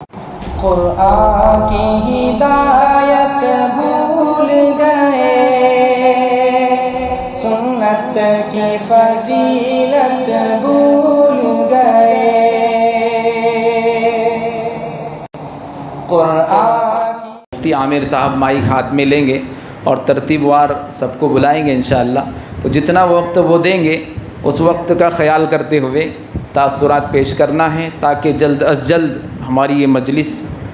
قرآن کی ہدایت بھول گئے، سنت کی فضیلت بھول گئے۔ قرآن مفتی عامر صاحب مائک ہاتھ میں لیں گے اور ترتیب وار سب کو بلائیں گے انشاءاللہ۔ تو جتنا وقت وہ دیں گے اس وقت کا خیال کرتے ہوئے تاثرات پیش کرنا ہے، تاکہ جلد از جلد ہماری یہ مجلس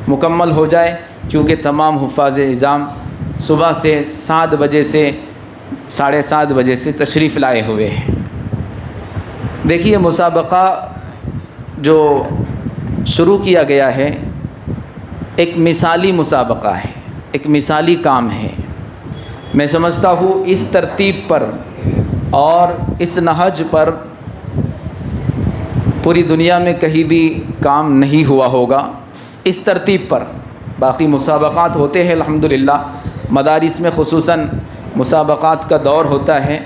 مکمل ہو جائے، کیونکہ تمام حفاظ نظام صبح سے 7 بجے سے 7:30 بجے سے تشریف لائے ہوئے ہیں۔ دیکھیے، مسابقہ جو شروع کیا گیا ہے ایک مثالی مسابقہ ہے، ایک مثالی کام ہے۔ میں سمجھتا ہوں اس ترتیب پر اور اس نہج پر پوری دنیا میں کہیں بھی کام نہیں ہوا ہوگا اس ترتیب پر۔ باقی مسابقات ہوتے ہیں الحمدللہ، مدارس میں خصوصاً مسابقات کا دور ہوتا ہے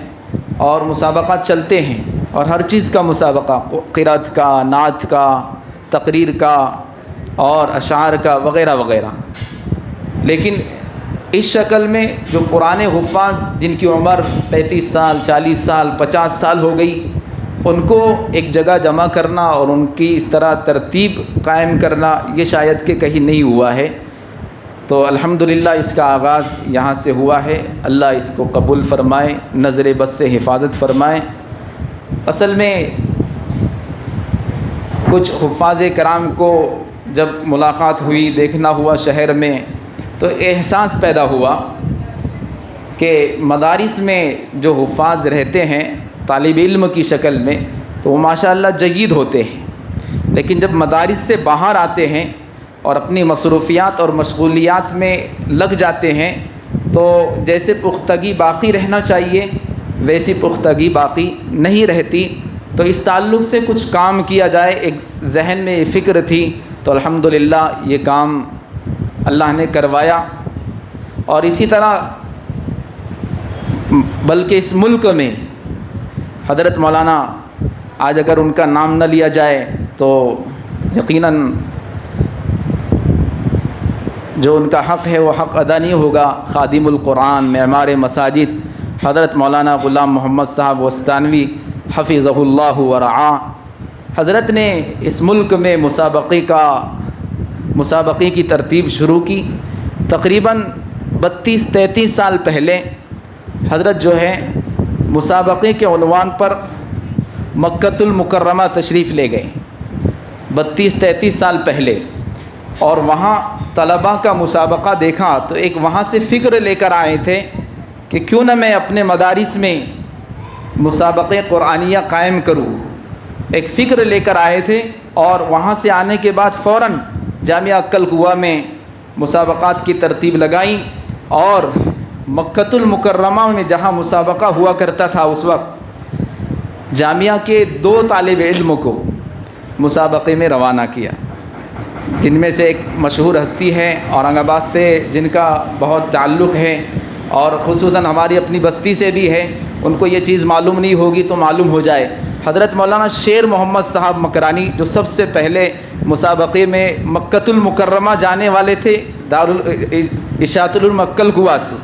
اور مسابقات چلتے ہیں، اور ہر چیز کا مسابقہ، قرأت کا، نعت کا، تقریر کا اور اشعار کا وغیرہ وغیرہ۔ لیکن اس شکل میں جو پرانے حفاظ جن کی عمر 35 سال، 40 سال، 50 سال ہو گئی، ان کو ایک جگہ جمع کرنا اور ان کی اس طرح ترتیب قائم کرنا یہ شاید کہ کہیں نہیں ہوا ہے۔ تو الحمدللہ اس کا آغاز یہاں سے ہوا ہے۔ اللہ اس کو قبول فرمائے، نظر بد سے حفاظت فرمائے۔ اصل میں کچھ حفاظ کرام کو جب ملاقات ہوئی، دیکھنا ہوا شہر میں، تو احساس پیدا ہوا کہ مدارس میں جو حفاظ رہتے ہیں طالب علم کی شکل میں تو وہ ماشاءاللہ جید ہوتے ہیں، لیکن جب مدارس سے باہر آتے ہیں اور اپنی مصروفیات اور مشغولیات میں لگ جاتے ہیں تو جیسے پختگی باقی رہنا چاہیے ویسی پختگی باقی نہیں رہتی۔ تو اس تعلق سے کچھ کام کیا جائے، ایک ذہن میں فکر تھی، تو الحمدللہ یہ کام اللہ نے کروایا۔ اور اسی طرح بلکہ اس ملک میں حضرت مولانا، آج اگر ان کا نام نہ لیا جائے تو یقیناً جو ان کا حق ہے وہ حق ادا نہیں ہوگا۔ خادم القرآن، معمار مساجد حضرت مولانا غلام محمد صاحب وستانوی حفظہ اللہ ورعاہ، حضرت نے اس ملک میں مسابقے کی ترتیب شروع کی۔ تقریباً 32-33 سال پہلے حضرت جو ہے مسابقے کے عنوان پر مکۃ المکرمہ تشریف لے گئے 32-33 سال پہلے، اور وہاں طلباء کا مسابقہ دیکھا تو ایک وہاں سے فکر لے کر آئے تھے کہ کیوں نہ میں اپنے مدارس میں مسابقے قرآنیہ قائم کروں۔ ایک فکر لے کر آئے تھے، اور وہاں سے آنے کے بعد فوراً جامعہ عقل قوہ میں مسابقات کی ترتیب لگائیں، اور مکۃ المکرمہ میں جہاں مسابقہ ہوا کرتا تھا اس وقت جامعہ کے 2 طالب علم کو مسابقے میں روانہ کیا، جن میں سے ایک مشہور ہستی ہے اورنگ آباد سے جن کا بہت تعلق ہے، اور خصوصاً ہماری اپنی بستی سے بھی ہے، ان کو یہ چیز معلوم نہیں ہوگی تو معلوم ہو جائے۔ حضرت مولانا شیر محمد صاحب مکرانی، جو سب سے پہلے مسابقے میں مکۃ المکرمہ جانے والے تھے اشاعۃ العلوم عقل قوہ سے،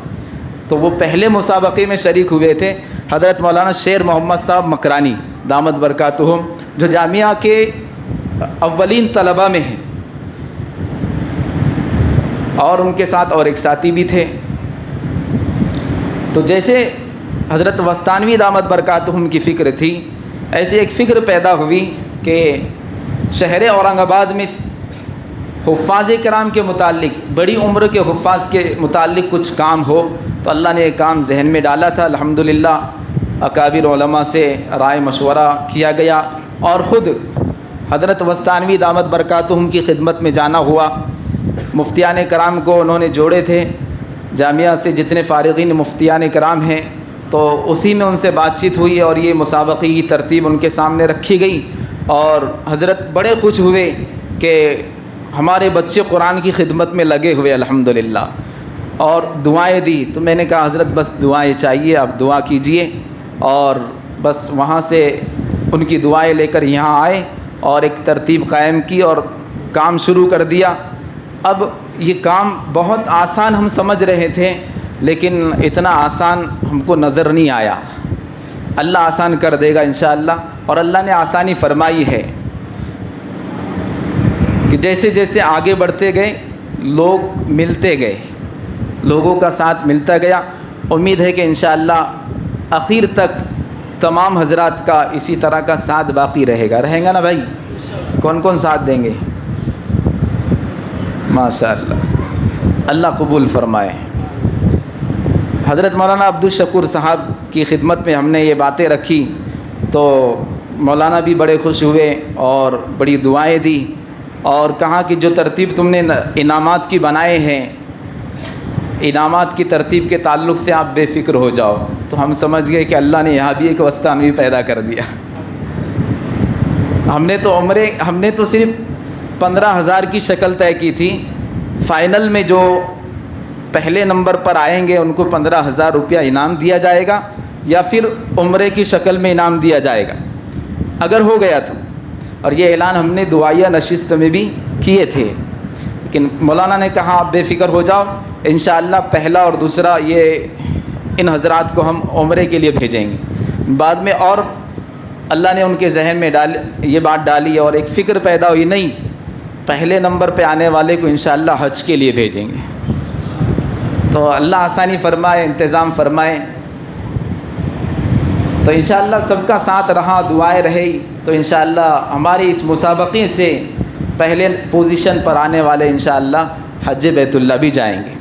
تو وہ پہلے مسابقے میں شریک ہوئے تھے۔ حضرت مولانا شیر محمد صاحب مکرانی دامت برکاتہم، جو جامعہ کے اولین طلباء میں ہیں، اور ان کے ساتھ اور ایک ساتھی بھی تھے۔ تو جیسے حضرت وستانوی دامت برکاتہم کی فکر تھی، ایسے ایک فکر پیدا ہوئی کہ شہر اورنگ آباد میں حفاظ کرام کے متعلق، بڑی عمر کے حفاظ کے متعلق کچھ کام ہو۔ تو اللہ نے ایک کام ذہن میں ڈالا تھا، الحمدللہ اکابر علماء سے رائے مشورہ کیا گیا، اور خود حضرت وستانوی دامت برکاتہم کی خدمت میں جانا ہوا۔ مفتیان کرام کو انہوں نے جوڑے تھے، جامعہ سے جتنے فارغین مفتیان کرام ہیں، تو اسی میں ان سے بات چیت ہوئی اور یہ مسابقے کی ترتیب ان کے سامنے رکھی گئی، اور حضرت بڑے خوش ہوئے کہ ہمارے بچے قرآن کی خدمت میں لگے ہوئے الحمدللہ، اور دعائیں دی۔ تو میں نے کہا حضرت بس دعائیں چاہیے، آپ دعا کیجئے، اور بس وہاں سے ان کی دعائیں لے کر یہاں آئے اور ایک ترتیب قائم کی، اور کام شروع کر دیا. اب یہ کام بہت آسان ہم سمجھ رہے تھے لیکن اتنا آسان ہم کو نظر نہیں آیا. اللہ آسان کر دے گا انشاءاللہ. اور اللہ نے آسانی فرمائی ہے کہ جیسے جیسے آگے بڑھتے گئے لوگ ملتے گئے, لوگوں کا ساتھ ملتا گیا. امید ہے کہ انشاءاللہ آخر تک تمام حضرات کا اسی طرح کا ساتھ باقی رہے گا. رہیں گا نا بھائی؟ کون کون ساتھ دیں گے؟ ماشاءاللہ, اللہ قبول فرمائے. حضرت مولانا عبدالشکور صاحب کی خدمت میں ہم نے یہ باتیں رکھی تو مولانا بھی بڑے خوش ہوئے اور بڑی دعائیں دی اور کہا کہ جو ترتیب تم نے انعامات کی بنائے ہیں, انعامات کی ترتیب کے تعلق سے آپ بے فکر ہو جاؤ. تو ہم سمجھ گئے کہ اللہ نے یہاں بھی ایک وسطانوی پیدا کر دیا. ہم نے تو صرف 15,000 کی شکل طے کی تھی. فائنل میں جو پہلے نمبر پر آئیں گے ان کو 15,000 روپیہ انعام دیا جائے گا یا پھر عمرے کی شکل میں انعام دیا جائے گا اگر ہو گیا تو. اور یہ اعلان ہم نے دعائیہ نشست میں بھی کیے تھے, لیکن مولانا نے کہا آپ بے فکر ہو جاؤ, انشاءاللہ پہلا اور دوسرا یہ ان حضرات کو ہم عمرے کے لیے بھیجیں گے. بعد میں اور اللہ نے ان کے ذہن میں یہ بات ڈالی اور ایک فکر پیدا ہوئی, نہیں پہلے نمبر پہ آنے والے کو انشاءاللہ حج کے لیے بھیجیں گے. تو اللہ آسانی فرمائے, انتظام فرمائے. تو انشاءاللہ سب کا ساتھ رہا, دعائیں رہی تو انشاءاللہ ہمارے اس مسابقے سے پہلے پوزیشن پر آنے والے انشاءاللہ حج بیت اللہ بھی جائیں گے,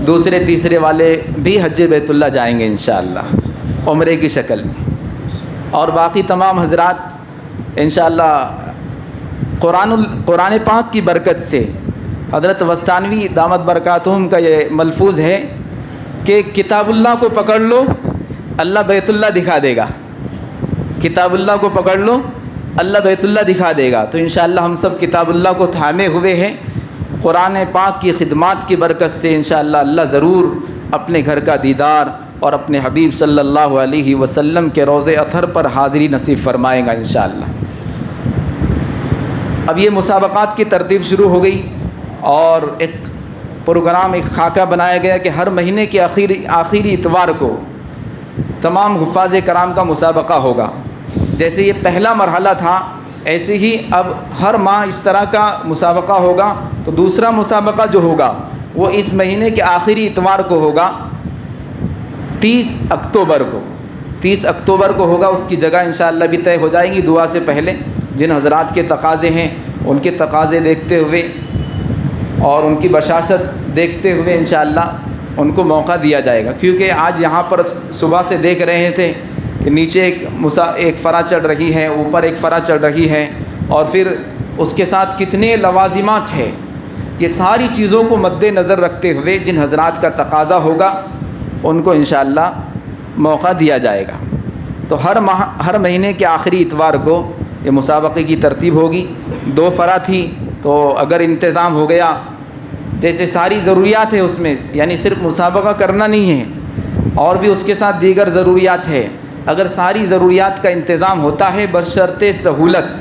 دوسرے تیسرے والے بھی حج بیت اللہ جائیں گے انشاءاللہ عمرے کی شکل میں. اور باقی تمام حضرات انشاءاللہ قرآن پاک کی برکت سے حضرت وسطانوی دامت برکاتہم کا یہ ملفوظ ہے کہ کتاب اللہ کو پکڑ لو اللہ بیت اللہ دکھا دے گا. کتاب اللہ کو پکڑ لو اللہ بیت اللہ دکھا دے گا. تو انشاءاللہ ہم سب کتاب اللہ کو تھامے ہوئے ہیں. قرآن پاک کی خدمات کی برکت سے انشاءاللہ اللہ ضرور اپنے گھر کا دیدار اور اپنے حبیب صلی اللہ علیہ وسلم کے روضہ اطہر پر حاضری نصیب فرمائے گا انشاءاللہ. اب یہ مسابقات کی ترتیب شروع ہو گئی اور ایک پروگرام, ایک خاکہ بنایا گیا کہ ہر مہینے کے آخری اتوار کو تمام حفاظ کرام کا مسابقہ ہوگا. جیسے یہ پہلا مرحلہ تھا ایسے ہی اب ہر ماہ اس طرح کا مسابقہ ہوگا. تو دوسرا مسابقہ جو ہوگا وہ اس مہینے کے آخری اتوار کو ہوگا, 30 اکتوبر کو. 30 اکتوبر کو ہوگا. اس کی جگہ انشاءاللہ بھی طے ہو جائیں گی دعا سے پہلے. جن حضرات کے تقاضے ہیں ان کے تقاضے دیکھتے ہوئے اور ان کی بشاشت دیکھتے ہوئے انشاءاللہ ان کو موقع دیا جائے گا. کیونکہ آج یہاں پر صبح سے دیکھ رہے تھے کہ نیچے ایک فرا چڑھ رہی ہے, اوپر ایک فرا چڑھ رہی ہے اور پھر اس کے ساتھ کتنے لوازمات ہیں. یہ ساری چیزوں کو مد نظر رکھتے ہوئے جن حضرات کا تقاضا ہوگا ان کو انشاءاللہ موقع دیا جائے گا. تو ہر مہینے کے آخری اتوار کو یہ مسابقے کی ترتیب ہوگی. 2 فرا تھی تو اگر انتظام ہو گیا, جیسے ساری ضروریات ہے اس میں, یعنی صرف مسابقہ کرنا نہیں ہے اور بھی اس کے ساتھ دیگر ضروریات ہے. اگر ساری ضروریات کا انتظام ہوتا ہے بشرط سہولت,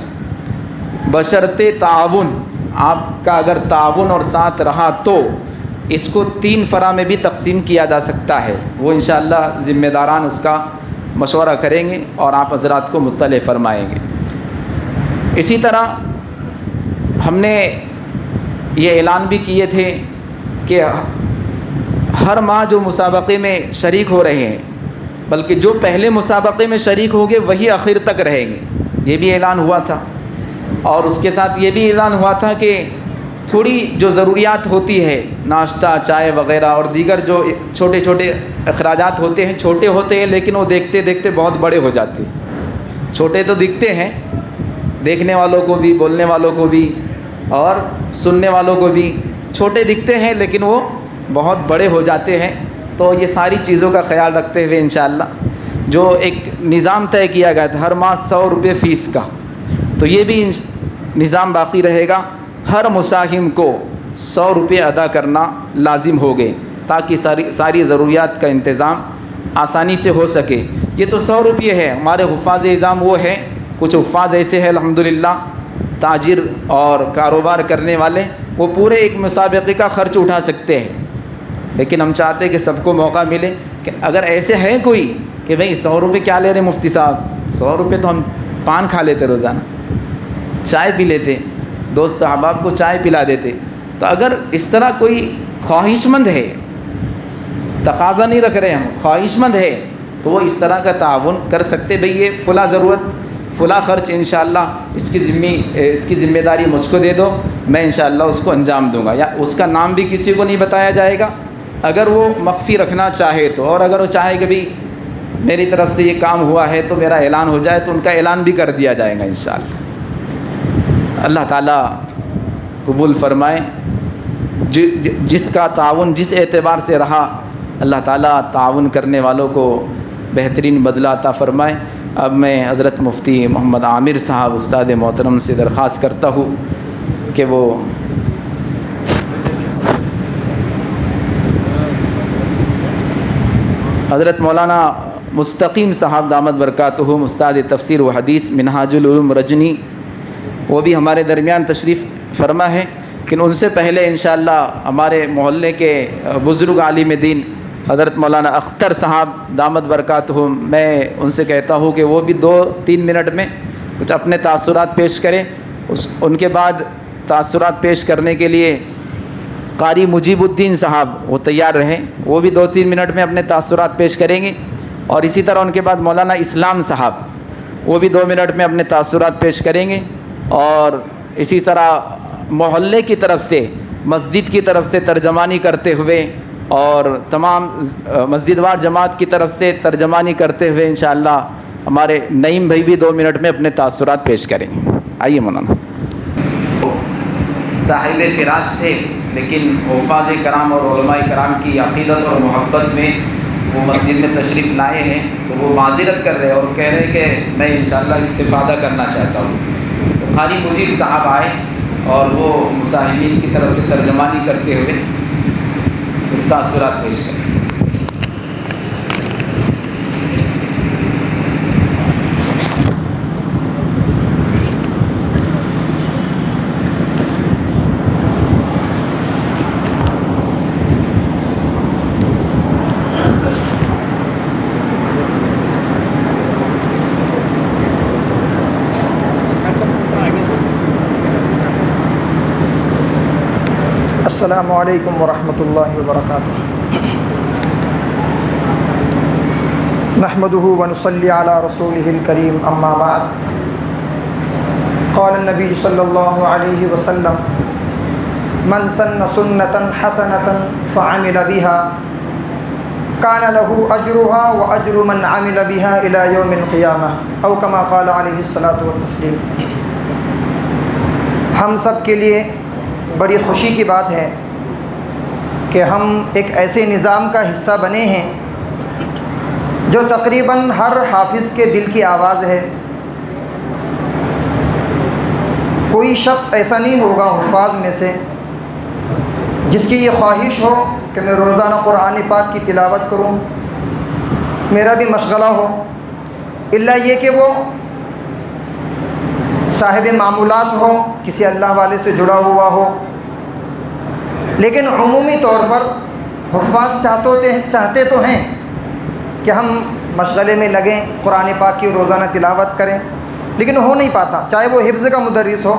بشرط تعاون, آپ کا اگر تعاون اور ساتھ رہا تو اس کو 3 فرا میں بھی تقسیم کیا جا سکتا ہے. وہ انشاءاللہ ذمہ داران اس کا مشورہ کریں گے اور آپ حضرات کو مطلع فرمائیں گے. اسی طرح ہم نے یہ اعلان بھی کیے تھے کہ ہر ماہ جو مسابقے میں شریک ہو رہے ہیں, بلکہ جو پہلے مسابقے میں شریک ہوں گے وہی آخر تک رہیں گے. یہ بھی اعلان ہوا تھا. اور اس کے ساتھ یہ بھی اعلان ہوا تھا کہ تھوڑی جو ضروریات ہوتی ہے, ناشتہ چائے وغیرہ اور دیگر جو چھوٹے چھوٹے اخراجات ہوتے ہیں, چھوٹے ہوتے ہیں لیکن وہ دیکھتے دیکھتے بہت بڑے ہو جاتے ہیں. چھوٹے تو دکھتے ہیں دیکھنے والوں کو بھی, بولنے والوں کو بھی اور سننے والوں کو بھی, چھوٹے دکھتے ہیں لیکن وہ بہت بڑے ہو جاتے ہیں. تو یہ ساری چیزوں کا خیال رکھتے ہوئے انشاءاللہ جو ایک نظام طے کیا گیا تھا ہر ماہ 100 روپے فیس کا, تو یہ بھی نظام باقی رہے گا. ہر مساہم کو 100 روپے ادا کرنا لازم ہو گئے تاکہ ساری ضروریات کا انتظام آسانی سے ہو سکے. یہ تو 100 روپے ہے. ہمارے حفاظ اعظام وہ ہیں, کچھ حفاظ ایسے ہیں الحمدللہ تاجر اور کاروبار کرنے والے وہ پورے ایک مسابقے کا خرچ اٹھا سکتے ہیں، لیکن ہم چاہتے ہیں کہ سب کو موقع ملے کہ اگر ایسے ہے کوئی کہ بھئی 100 روپے کیا لے رہے مفتی صاحب، 100 روپے تو ہم پان کھا لیتے روزانہ، چائے پی لیتے، دوست احباب کو چائے پلا دیتے، تو اگر اس طرح کوئی خواہش مند ہے، تقاضا نہیں رکھ رہے ہم، خواہش مند ہے تو وہ اس طرح کا تعاون کر سکتے، بھئی یہ فلاں ضرورت فلاں خرچ انشاءاللہ اس کی ذمہ داری مجھ کو دے دو، میں انشاءاللہ اس کو انجام دوں گا، یا اس کا نام بھی کسی کو نہیں بتایا جائے گا اگر وہ مخفی رکھنا چاہے تو، اور اگر وہ چاہے کہ بھئی میری طرف سے یہ کام ہوا ہے تو میرا اعلان ہو جائے تو ان کا اعلان بھی کر دیا جائے گا انشاءاللہ۔ اللہ تعالیٰ قبول فرمائے، جس کا تعاون جس اعتبار سے رہا اللہ تعالیٰ تعاون کرنے والوں کو بہترین بدلہ عطا فرمائے۔ اب میں حضرت مفتی محمد عامر صاحب استاد محترم سے درخواست کرتا ہوں کہ وہ حضرت مولانا مستقیم صاحب دامت برکاتہم استاد تفسیر و حدیث منہاج العلوم رجنی، وہ بھی ہمارے درمیان تشریف فرما ہے، لیکن ان سے پہلے انشاءاللہ ہمارے محلے کے بزرگ عالم دین حضرت مولانا اختر صاحب دامت برکاتہم، میں ان سے کہتا ہوں کہ وہ بھی 2-3 منٹ میں کچھ اپنے تاثرات پیش کریں، ان کے بعد تاثرات پیش کرنے کے لیے قاری مجیب الدین صاحب وہ تیار رہیں، وہ بھی 2-3 منٹ میں اپنے تاثرات پیش کریں گے، اور اسی طرح ان کے بعد مولانا اسلام صاحب وہ بھی 2 منٹ میں اپنے تاثرات پیش کریں گے، اور اسی طرح محلے کی طرف سے مسجد کی طرف سے ترجمانی کرتے ہوئے اور تمام مسجد وار جماعت کی طرف سے ترجمانی کرتے ہوئے انشاءاللہ ہمارے نعیم بھائی بھی 2 منٹ میں اپنے تاثرات پیش کریں گے۔ آئیے مولانا۔ صاحب فراش تھے لیکن حفاظ کرام اور علماء کرام کی عقیدت اور محبت میں وہ مسجد میں تشریف لائے ہیں، تو وہ معذرت کر رہے ہیں اور کہہ رہے ہیں کہ میں انشاءاللہ استفادہ کرنا چاہتا ہوں۔ تو قاری مجیب صاحب آئے اور وہ مصاحبین کی طرف سے ترجمانی کرتے ہوئے تاثرات پیش کریں۔ السلام علیکم ورحمۃ اللہ وبرکاتہ۔ نحمده ونصلی علی رسولہ الکریم، اما بعد، قال النبی صلی اللہ علیہ وسلم: من سن سنۃ حسنۃ فعمل بها کان له اجرها واجر من عمل بها الى یوم القیامہ، او کما قال علیہ الصلاۃ والتسلیم۔ ہم سب کے لیے بڑی خوشی کی بات ہے کہ ہم ایک ایسے نظام کا حصہ بنے ہیں جو تقریباً ہر حافظ کے دل کی آواز ہے۔ کوئی شخص ایسا نہیں ہوگا حفاظ میں سے جس کی یہ خواہش ہو کہ میں روزانہ قرآن پاک کی تلاوت کروں، میرا بھی مشغلہ ہو، الا یہ کہ وہ صاحب معمولات ہو، کسی اللہ والے سے جڑا ہوا ہو۔ لیکن عمومی طور پر حفاظ چاہتے تو ہیں کہ ہم مشغلے میں لگیں، قرآن پاک کی روزانہ تلاوت کریں، لیکن ہو نہیں پاتا، چاہے وہ حفظ کا مدرس ہو،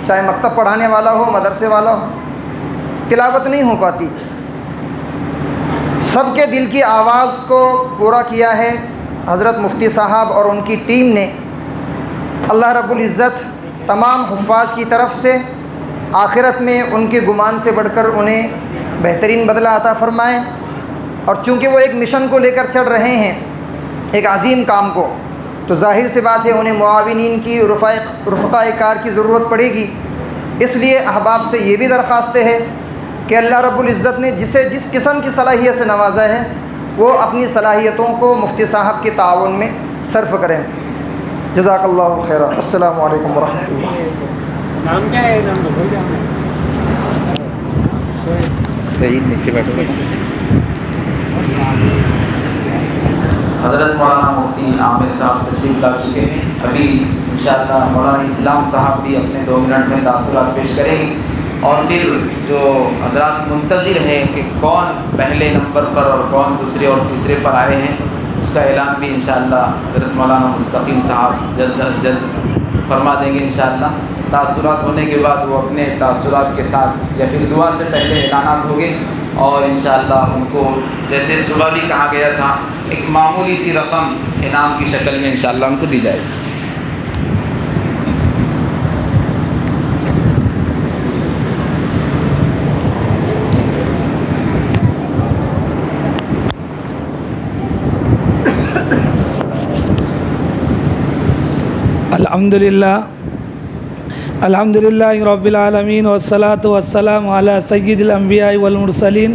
چاہے مکتب پڑھانے والا ہو، مدرسے والا ہو، تلاوت نہیں ہو پاتی۔ سب کے دل کی آواز کو پورا کیا ہے حضرت مفتی صاحب اور ان کی ٹیم نے۔ اللہ رب العزت تمام حفاظ کی طرف سے آخرت میں ان کے گمان سے بڑھ کر انہیں بہترین بدلہ عطا فرمائے، اور چونکہ وہ ایک مشن کو لے کر چل رہے ہیں، ایک عظیم کام کو، تو ظاہر سی بات ہے انہیں معاونین کی، رفقائے کار کی ضرورت پڑے گی۔ اس لیے احباب سے یہ بھی درخواست ہے کہ اللہ رب العزت نے جسے جس قسم کی صلاحیت سے نوازا ہے وہ اپنی صلاحیتوں کو مفتی صاحب کے تعاون میں صرف کریں۔ جزاک اللہ خیر۔ السلام علیکم ورحمۃ اللہ۔ نام کیا ہے؟ نام بھول جاؤ۔ صحیح، نیچے بیٹھو۔ حضرت مولانا مفتی عامر صاحب تشریف لا چکے ہیں، ابھی انشاءاللہ مولانا اسلام صاحب بھی اپنے 2 منٹ میں تاثرات پیش کریں گے، اور پھر جو حضرات منتظر ہیں کہ کون پہلے نمبر پر اور کون دوسرے اور تیسرے پر آئے ہیں، اس کا اعلان بھی انشاءاللہ حضرت مولانا مستقیم صاحب جلد از جلد فرما دیں گے انشاءاللہ۔ تاثرات ہونے کے بعد وہ اپنے تاثرات کے ساتھ یا پھر دعا سے پہلے اعلانات ہوں گے، اور انشاءاللہ ان کو جیسے صبح بھی کہا گیا تھا ایک معمولی سی رقم انعام کی شکل میں انشاءاللہ ان کو دی جائے گی۔ الحمدللہ رب العالمین والصلاة والسلام علی سید الانبیاء والمرسلین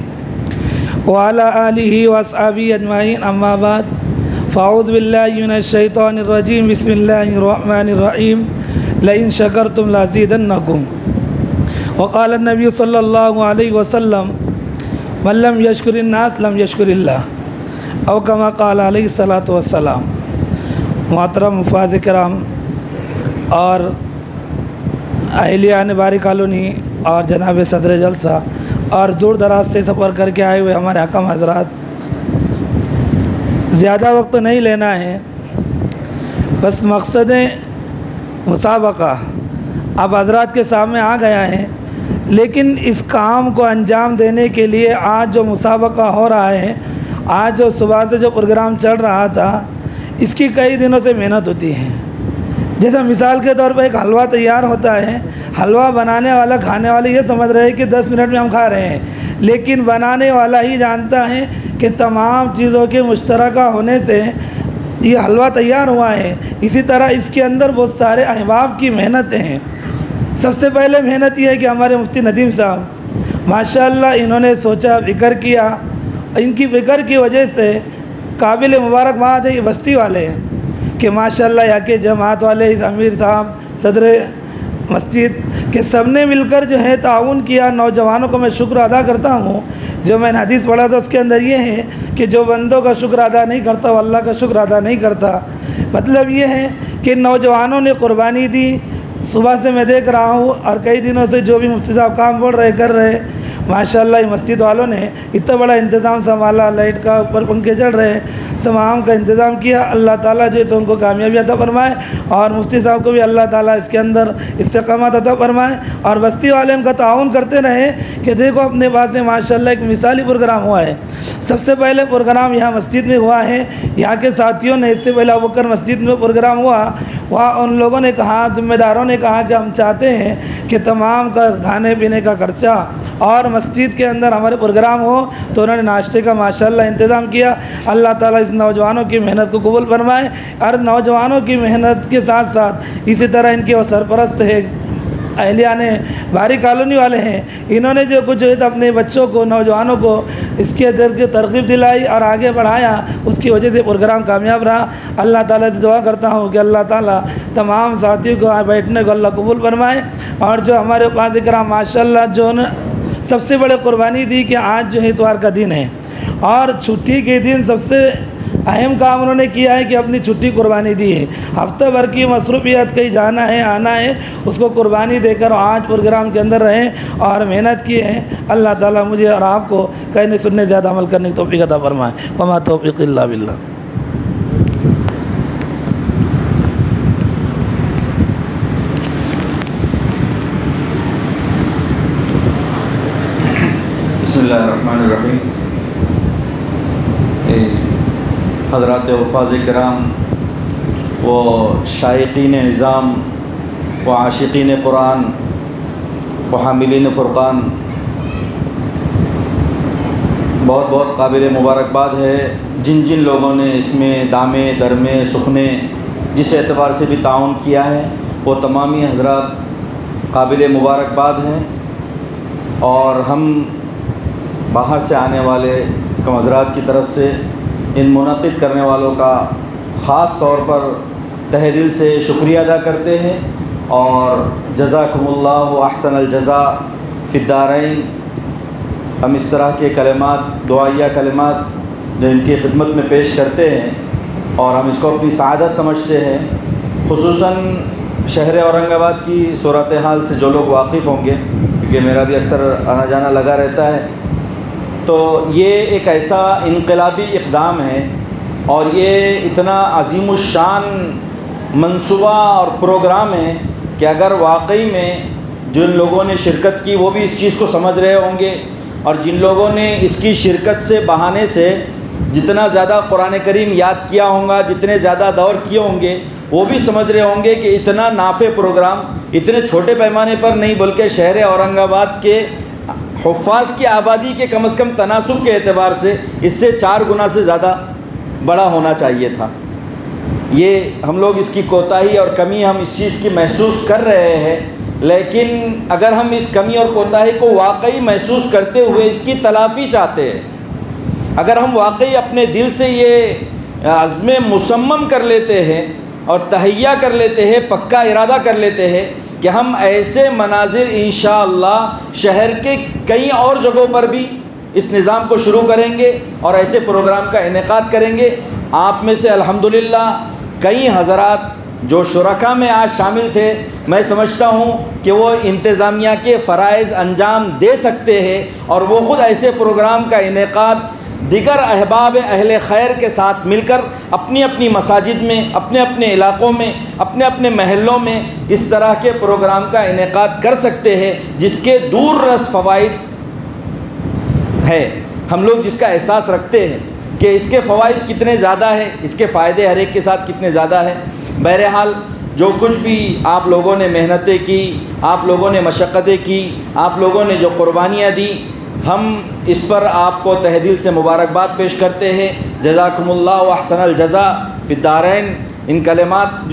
وعلی آلہ واصحابہ اجمعین، اما بعد فاعوذ باللہ من الشیطان الرجیم، بسم اللہ الرحمن الرحیم، لئن شکرتم لازیدنکم، وقال النبی صلی اللہ علیہ وسلم من لم یشکر الناس لم یشکر اللہ، او کما قال علیہ الصلاۃ والسلام۔ محترم حفاظ کرام اور اہلیان باری کالونی اور جناب صدر جلسہ اور دور دراز سے سفر کر کے آئے ہوئے ہمارے حکم حضرات، زیادہ وقت نہیں لینا ہے، بس مقصد مسابقہ اب حضرات کے سامنے آ گیا ہے، لیکن اس کام کو انجام دینے کے لیے آج جو مسابقہ ہو رہا ہے، آج جو صبح سے جو پروگرام چل رہا تھا، اس کی کئی دنوں سے محنت ہوتی ہے۔ جیسا مثال کے طور پر ایک حلوہ تیار ہوتا ہے، حلوہ بنانے والا کھانے والے یہ سمجھ رہے ہیں کہ 10 منٹ میں ہم کھا رہے ہیں، لیکن بنانے والا ہی جانتا ہے کہ تمام چیزوں کے مشترکہ ہونے سے یہ حلوہ تیار ہوا ہے۔ اسی طرح اس کے اندر بہت سارے احباب کی محنتیں ہیں۔ سب سے پہلے محنت یہ ہے کہ ہمارے مفتی ندیم صاحب ماشاءاللہ انہوں نے سوچا، فکر کیا، ان کی فکر کی وجہ سے قابل مبارکباد ہے یہ بستی والے ہیں کہ ماشاءاللہ یہاں کے جماعت والے، اس امیر صاحب، صدر مسجد کہ سب نے مل کر جو ہے تعاون کیا۔ نوجوانوں کو میں شکر ادا کرتا ہوں۔ جو میں نے حدیث پڑھا تھا اس کے اندر یہ ہے کہ جو بندوں کا شکر ادا نہیں کرتا وہ اللہ کا شکر ادا نہیں کرتا۔ مطلب یہ ہے کہ نوجوانوں نے قربانی دی۔ صبح سے میں دیکھ رہا ہوں اور کئی دنوں سے جو بھی مفتی صاحب کام بول رہے کر رہے، ماشاءاللہ یہ مسجد والوں نے اتنا بڑا انتظام سنبھالا، لائٹ کا اوپر پنکھے چل رہے ہیں، تمام کا انتظام کیا۔ اللہ تعالیٰ جو ہے تو ان کو کامیابی عطا فرمائے، اور مفتی صاحب کو بھی اللہ تعالیٰ اس کے اندر استقامت عطا فرمائے، اور بستی والے ان کا تعاون کرتے رہے کہ دیکھو اپنے پاس سے ماشاءاللہ ایک مثالی پروگرام ہوا ہے۔ سب سے پہلے پروگرام یہاں مسجد میں ہوا ہے، یہاں کے ساتھیوں نے، اس سے پہلے ابوبکر مسجد میں پروگرام ہوا، وہاں ان لوگوں نے کہا، ذمہ داروں نے کہا کہ ہم چاہتے ہیں کہ تمام کا کھانے پینے کا خرچہ اور مسجد کے اندر ہمارے پروگرام ہو، تو انہوں نے ناشتے کا ماشاءاللہ انتظام کیا۔ اللہ تعالیٰ اس نوجوانوں کی محنت کو قبول فرمائے، اور نوجوانوں کی محنت کے ساتھ ساتھ اسی طرح ان کے وہ سرپرست ہے اہلیان باری کالونی والے ہیں، انہوں نے جو کچھ اپنے بچوں کو، نوجوانوں کو اس کے در کی ترغیب دلائی اور آگے بڑھایا، اس کی وجہ سے پروگرام کامیاب رہا۔ اللہ تعالیٰ سے دعا کرتا ہوں کہ اللہ تعالیٰ تمام ساتھیوں کو بیٹھنے کو اللہ قبول فرمائے، اور جو ہمارے پاس کرام ماشاءاللہ جو سب سے بڑے قربانی دی کہ آج جو ہے اتوار کا دن ہے، اور چھٹی کے دن سب سے اہم کام انہوں نے کیا ہے کہ اپنی چھٹی قربانی دی ہے۔ ہفتہ بھر کی مصروفیت کہیں جانا ہے، آنا ہے، اس کو قربانی دے کر آج پروگرام کے اندر رہیں اور محنت کی ہے۔ اللہ تعالیٰ مجھے اور آپ کو کہنے سننے زیادہ عمل کرنے کی توفیق عطا فرمائے۔ وما توفیق الا باللہ۔ بسم اللہ الرحمن الرحیم۔ حضرات حفاظ کرام و شائقین نظام و عاشقین قرآن و حاملین فرقان، بہت بہت قابل مبارکباد ہے جن جن لوگوں نے اس میں دامے درمے سخنے جس اعتبار سے بھی تعاون کیا ہے، وہ تمامی حضرات قابل مبارکباد ہیں، اور ہم باہر سے آنے والے کم حضرات کی طرف سے ان منعقد کرنے والوں کا خاص طور پر تہہ دل سے شکریہ ادا کرتے ہیں، اور جزاکم اللہ احسن الجزاء فی الدارین۔ ہم اس طرح کے کلمات، دعائیہ کلمات جو ان کی خدمت میں پیش کرتے ہیں، اور ہم اس کو اپنی سعادت سمجھتے ہیں، خصوصاً شہر اورنگ آباد کی صورتحال سے جو لوگ واقف ہوں گے، کیونکہ میرا بھی اکثر آنا جانا لگا رہتا ہے، تو یہ ایک ایسا انقلابی اقدام ہے اور یہ اتنا عظیم الشان منصوبہ اور پروگرام ہے کہ اگر واقعی میں جن لوگوں نے شرکت کی وہ بھی اس چیز کو سمجھ رہے ہوں گے، اور جن لوگوں نے اس کی شرکت سے بہانے سے جتنا زیادہ قرآن کریم یاد کیا ہوگا، جتنے زیادہ دور کیے ہوں گے، وہ بھی سمجھ رہے ہوں گے کہ اتنا نافع پروگرام اتنے چھوٹے پیمانے پر نہیں بلکہ شہر اورنگ آباد کے حفاظ کی آبادی کے کم از کم تناسب کے اعتبار سے اس سے 4 گنا سے زیادہ بڑا ہونا چاہیے تھا۔ یہ ہم لوگ اس کی کوتاہی اور کمی ہم اس چیز کی محسوس کر رہے ہیں، لیکن اگر ہم اس کمی اور کوتاہی کو واقعی محسوس کرتے ہوئے اس کی تلافی چاہتے ہیں، اگر ہم واقعی اپنے دل سے یہ عزم مصمم کر لیتے ہیں اور تہیہ کر لیتے ہیں، پکا ارادہ کر لیتے ہیں کہ ہم ایسے مناظر انشاءاللہ شہر کے کئی اور جگہوں پر بھی اس نظام کو شروع کریں گے اور ایسے پروگرام کا انعقاد کریں گے۔ آپ میں سے الحمدللہ کئی حضرات جو شرکا میں آج شامل تھے، میں سمجھتا ہوں کہ وہ انتظامیہ کے فرائض انجام دے سکتے ہیں، اور وہ خود ایسے پروگرام کا انعقاد دیگر احباب اہل خیر کے ساتھ مل کر اپنی اپنی مساجد میں، اپنے اپنے علاقوں میں، اپنے اپنے محلوں میں اس طرح کے پروگرام کا انعقاد کر سکتے ہیں، جس کے دور رس فوائد ہے۔ ہم لوگ جس کا احساس رکھتے ہیں کہ اس کے فوائد کتنے زیادہ ہیں، اس کے فائدے ہر ایک کے ساتھ کتنے زیادہ ہیں۔ بہرحال جو کچھ بھی آپ لوگوں نے محنتیں کی، آپ لوگوں نے مشقتیں کی، آپ لوگوں نے جو قربانیاں دی، ہم اس پر آپ کو تہ دل سے مبارکباد پیش کرتے ہیں۔ جزاکم اللہ واحسن الجزاء فی الدارین۔ ان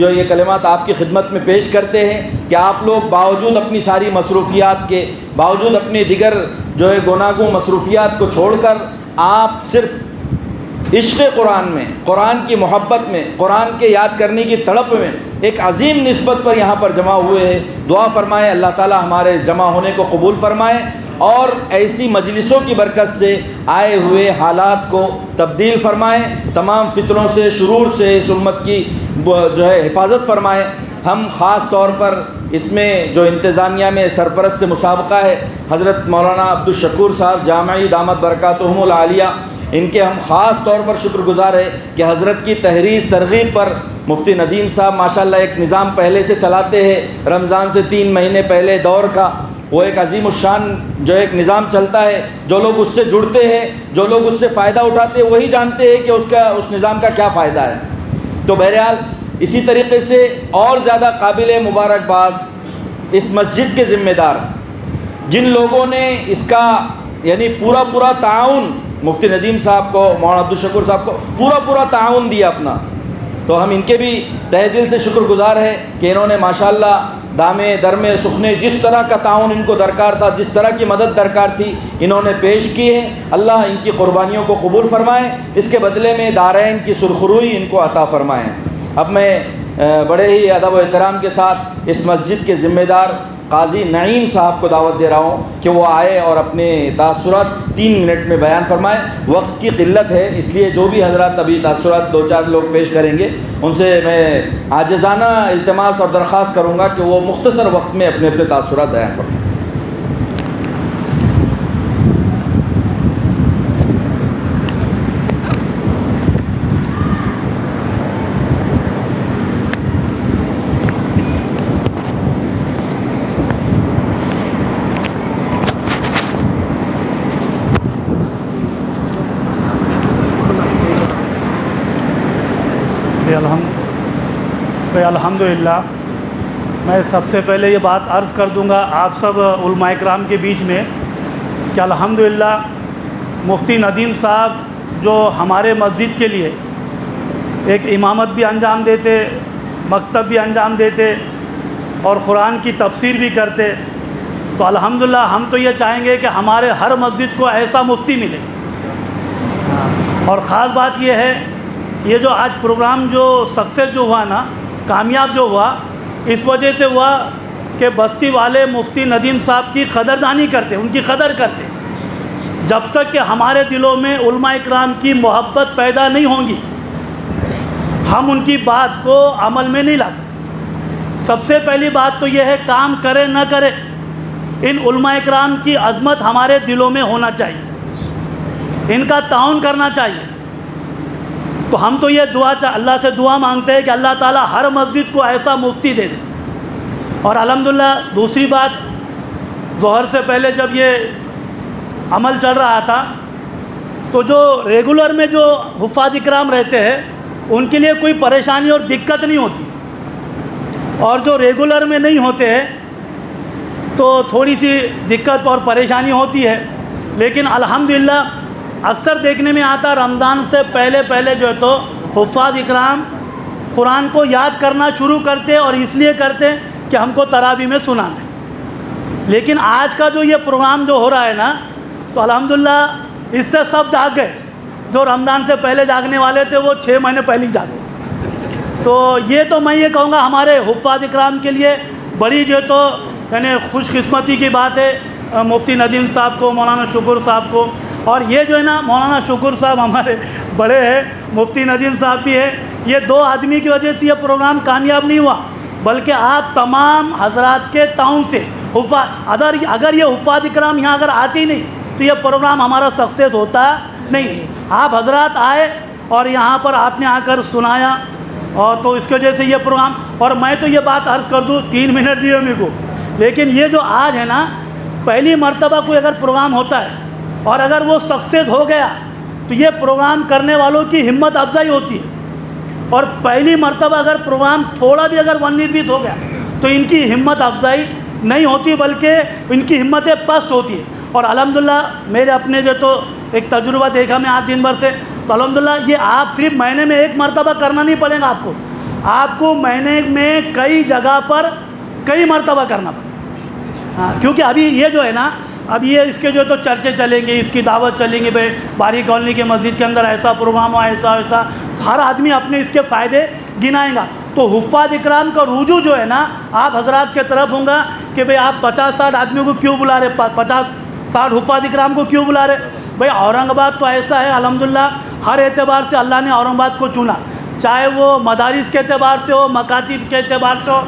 یہ کلمات آپ کی خدمت میں پیش کرتے ہیں کہ آپ لوگ باوجود اپنی ساری مصروفیات کے، باوجود اپنے دیگر جو ہے گناگوں مصروفیات کو چھوڑ کر آپ صرف عشق قرآن میں، قرآن کی محبت میں، قرآن کے یاد کرنے کی تڑپ میں ایک عظیم نسبت پر یہاں پر جمع ہوئے ہیں۔ دعا فرمائے اللہ تعالی ہمارے جمع ہونے کو قبول فرمائے اور ایسی مجلسوں کی برکت سے آئے ہوئے حالات کو تبدیل فرمائے، تمام فتنوں سے، شرور سے اس امت کی جو ہے حفاظت فرمائے۔ ہم خاص طور پر اس میں جو انتظامیہ میں سرپرست سے مسابقہ ہے، حضرت مولانا عبدالشکور صاحب جامعی دامت برکاتہم العالیہ، ان کے ہم خاص طور پر شکر گزار ہیں کہ حضرت کی تحریض ترغیب پر مفتی ندیم صاحب ماشاءاللہ ایک نظام پہلے سے چلاتے ہیں، رمضان سے 3 مہینے پہلے دور کا وہ ایک عظیم الشان جو ایک نظام چلتا ہے۔ جو لوگ اس سے جڑتے ہیں، جو لوگ اس سے فائدہ اٹھاتے ہیں، وہی جانتے ہیں کہ اس نظام کا کیا فائدہ ہے۔ تو بہرحال اسی طریقے سے اور زیادہ قابل مبارکباد اس مسجد کے ذمہ دار جن لوگوں نے اس کا یعنی پورا تعاون، مفتی ندیم صاحب کو، مولانا عبدالشکور صاحب کو پورا تعاون دیا اپنا، تو ہم ان کے بھی تہ دل سے شکر گزار ہیں کہ انہوں نے ماشاءاللہ دامے درمے سخنے جس طرح کا تعاون ان کو درکار تھا، جس طرح کی مدد درکار تھی، انہوں نے پیش کی ہے۔ اللہ ان کی قربانیوں کو قبول فرمائے، اس کے بدلے میں دارین کی سرخروئی ان کو عطا فرمائے۔ اب میں بڑے ہی ادب و احترام کے ساتھ اس مسجد کے ذمہ دار قاضی نعیم صاحب کو دعوت دے رہا ہوں کہ وہ آئے اور اپنے تاثرات 3 منٹ میں بیان فرمائے۔ وقت کی قلت ہے، اس لیے جو بھی حضرات ابھی تاثرات 2-4 لوگ پیش کریں گے ان سے میں عاجزانہ التماس اور درخواست کروں گا کہ وہ مختصر وقت میں اپنے اپنے تاثرات بیان فرمائیں۔ الحمدللہ میں سب سے پہلے یہ بات عرض کر دوں گا آپ سب علماء کرام کے بیچ میں کہ الحمدللہ مفتی ندیم صاحب جو ہمارے مسجد کے لیے ایک امامت بھی انجام دیتے، مکتب بھی انجام دیتے اور قرآن کی تفسیر بھی کرتے، تو الحمدللہ ہم تو یہ چاہیں گے کہ ہمارے ہر مسجد کو ایسا مفتی ملے۔ اور خاص بات یہ ہے، یہ جو آج پروگرام جو سکسیس جو ہوا نا، کامیاب جو ہوا، اس وجہ سے ہوا کہ بستی والے مفتی ندیم صاحب کی قدردانی کرتے، ان کی قدر کرتے۔ جب تک کہ ہمارے دلوں میں علماء اکرام کی محبت پیدا نہیں ہوں گی، ہم ان کی بات کو عمل میں نہیں لا سکتے۔ سب سے پہلی بات تو یہ ہے، کام کرے نہ کرے ان علماء اکرام کی عظمت ہمارے دلوں میں ہونا چاہیے، ان کا تعاون کرنا چاہیے۔ تو ہم تو یہ اللہ سے دعا مانگتے ہیں کہ اللہ تعالیٰ ہر مسجد کو ایسا مفتی دے دے۔ اور الحمدللہ دوسری بات، ظہر سے پہلے جب یہ عمل چل رہا تھا تو جو ریگولر میں جو حفاظ اکرام رہتے ہیں ان کے لیے کوئی پریشانی اور دقت نہیں ہوتی، اور جو ریگولر میں نہیں ہوتے ہیں تو تھوڑی سی دقت اور پریشانی ہوتی ہے۔ لیکن الحمدللہ اکثر دیکھنے میں آتا رمضان سے پہلے جو ہے تو حفاظ اکرام قرآن کو یاد کرنا شروع کرتے اور اس لیے کرتے کہ ہم کو تراویح میں سنانا ہے۔ لیکن آج کا جو یہ پروگرام جو ہو رہا ہے نا، تو الحمدللہ اس سے سب جاگ گئے، جو رمضان سے پہلے جاگنے والے تھے وہ 6 مہینے پہلے ہی جاگے۔ تو یہ تو میں یہ کہوں گا ہمارے حفاظ اکرام کے لیے بڑی جو تو یعنی خوش قسمتی کی بات ہے، مفتی ندیم صاحب کو، مولانا شکر صاحب کو۔ اور یہ جو ہے نا مولانا شکر صاحب ہمارے بڑے ہیں، مفتی ندیم صاحب بھی ہے، یہ 2 آدمی کی وجہ سے یہ پروگرام کامیاب نہیں ہوا، بلکہ آپ تمام حضرات کے تعاون سے اگر یہ حفاظ اکرام یہاں اگر آتی نہیں تو یہ پروگرام ہمارا سکسیس ہوتا نہیں۔ آپ حضرات آئے اور یہاں پر آپ نے آ کر سنایا، اور تو اس کی وجہ سے یہ پروگرام، اور میں تو یہ بات عرض کر دوں، 3 منٹ دیے میرے کو، لیکن یہ جو آج ہے نا، پہلی مرتبہ کوئی اگر پروگرام ہوتا ہے اور اگر وہ سکسیس ہو گیا تو یہ پروگرام کرنے والوں کی ہمت افزائی ہوتی ہے، اور پہلی مرتبہ اگر پروگرام تھوڑا بھی اگر 19-20 ہو گیا تو ان کی ہمت افزائی نہیں ہوتی، بلکہ ان کی ہمتیں پست ہوتی ہے۔ اور الحمدللہ میرے اپنے جو تو ایک تجربہ دیکھا میں آج دن بھر سے، تو الحمدللہ یہ آپ صرف مہینے میں 1 مرتبہ کرنا نہیں پڑے گا، آپ کو مہینے میں کئی جگہ پر کئی مرتبہ کرنا پڑے گا۔ ہاں، کیونکہ ابھی یہ جو ہے نا، اب یہ اس کے جو تو چرچے چلیں گے، اس کی دعوت چلیں گے، بھائی باری کالونی کے مسجد کے اندر ایسا پروگرام ہوا، ایسا ہر آدمی اپنے اس کے فائدے گنائیں گا۔ تو حفاظ اکرام کا رجوع جو ہے نا آپ حضرات کے طرف ہوں گا کہ بھئی آپ 50-60 آدمیوں کو کیوں بلا رہے، 50-60 حفاظ اکرام کو کیوں بلا رہے؟ بھئی اورنگ آباد تو ایسا ہے الحمدللہ، ہر اعتبار سے اللہ نے اورنگ آباد کو چنا، چاہے وہ مدارس کے اعتبار سے ہو، مکاتب کے اعتبار سے ہو،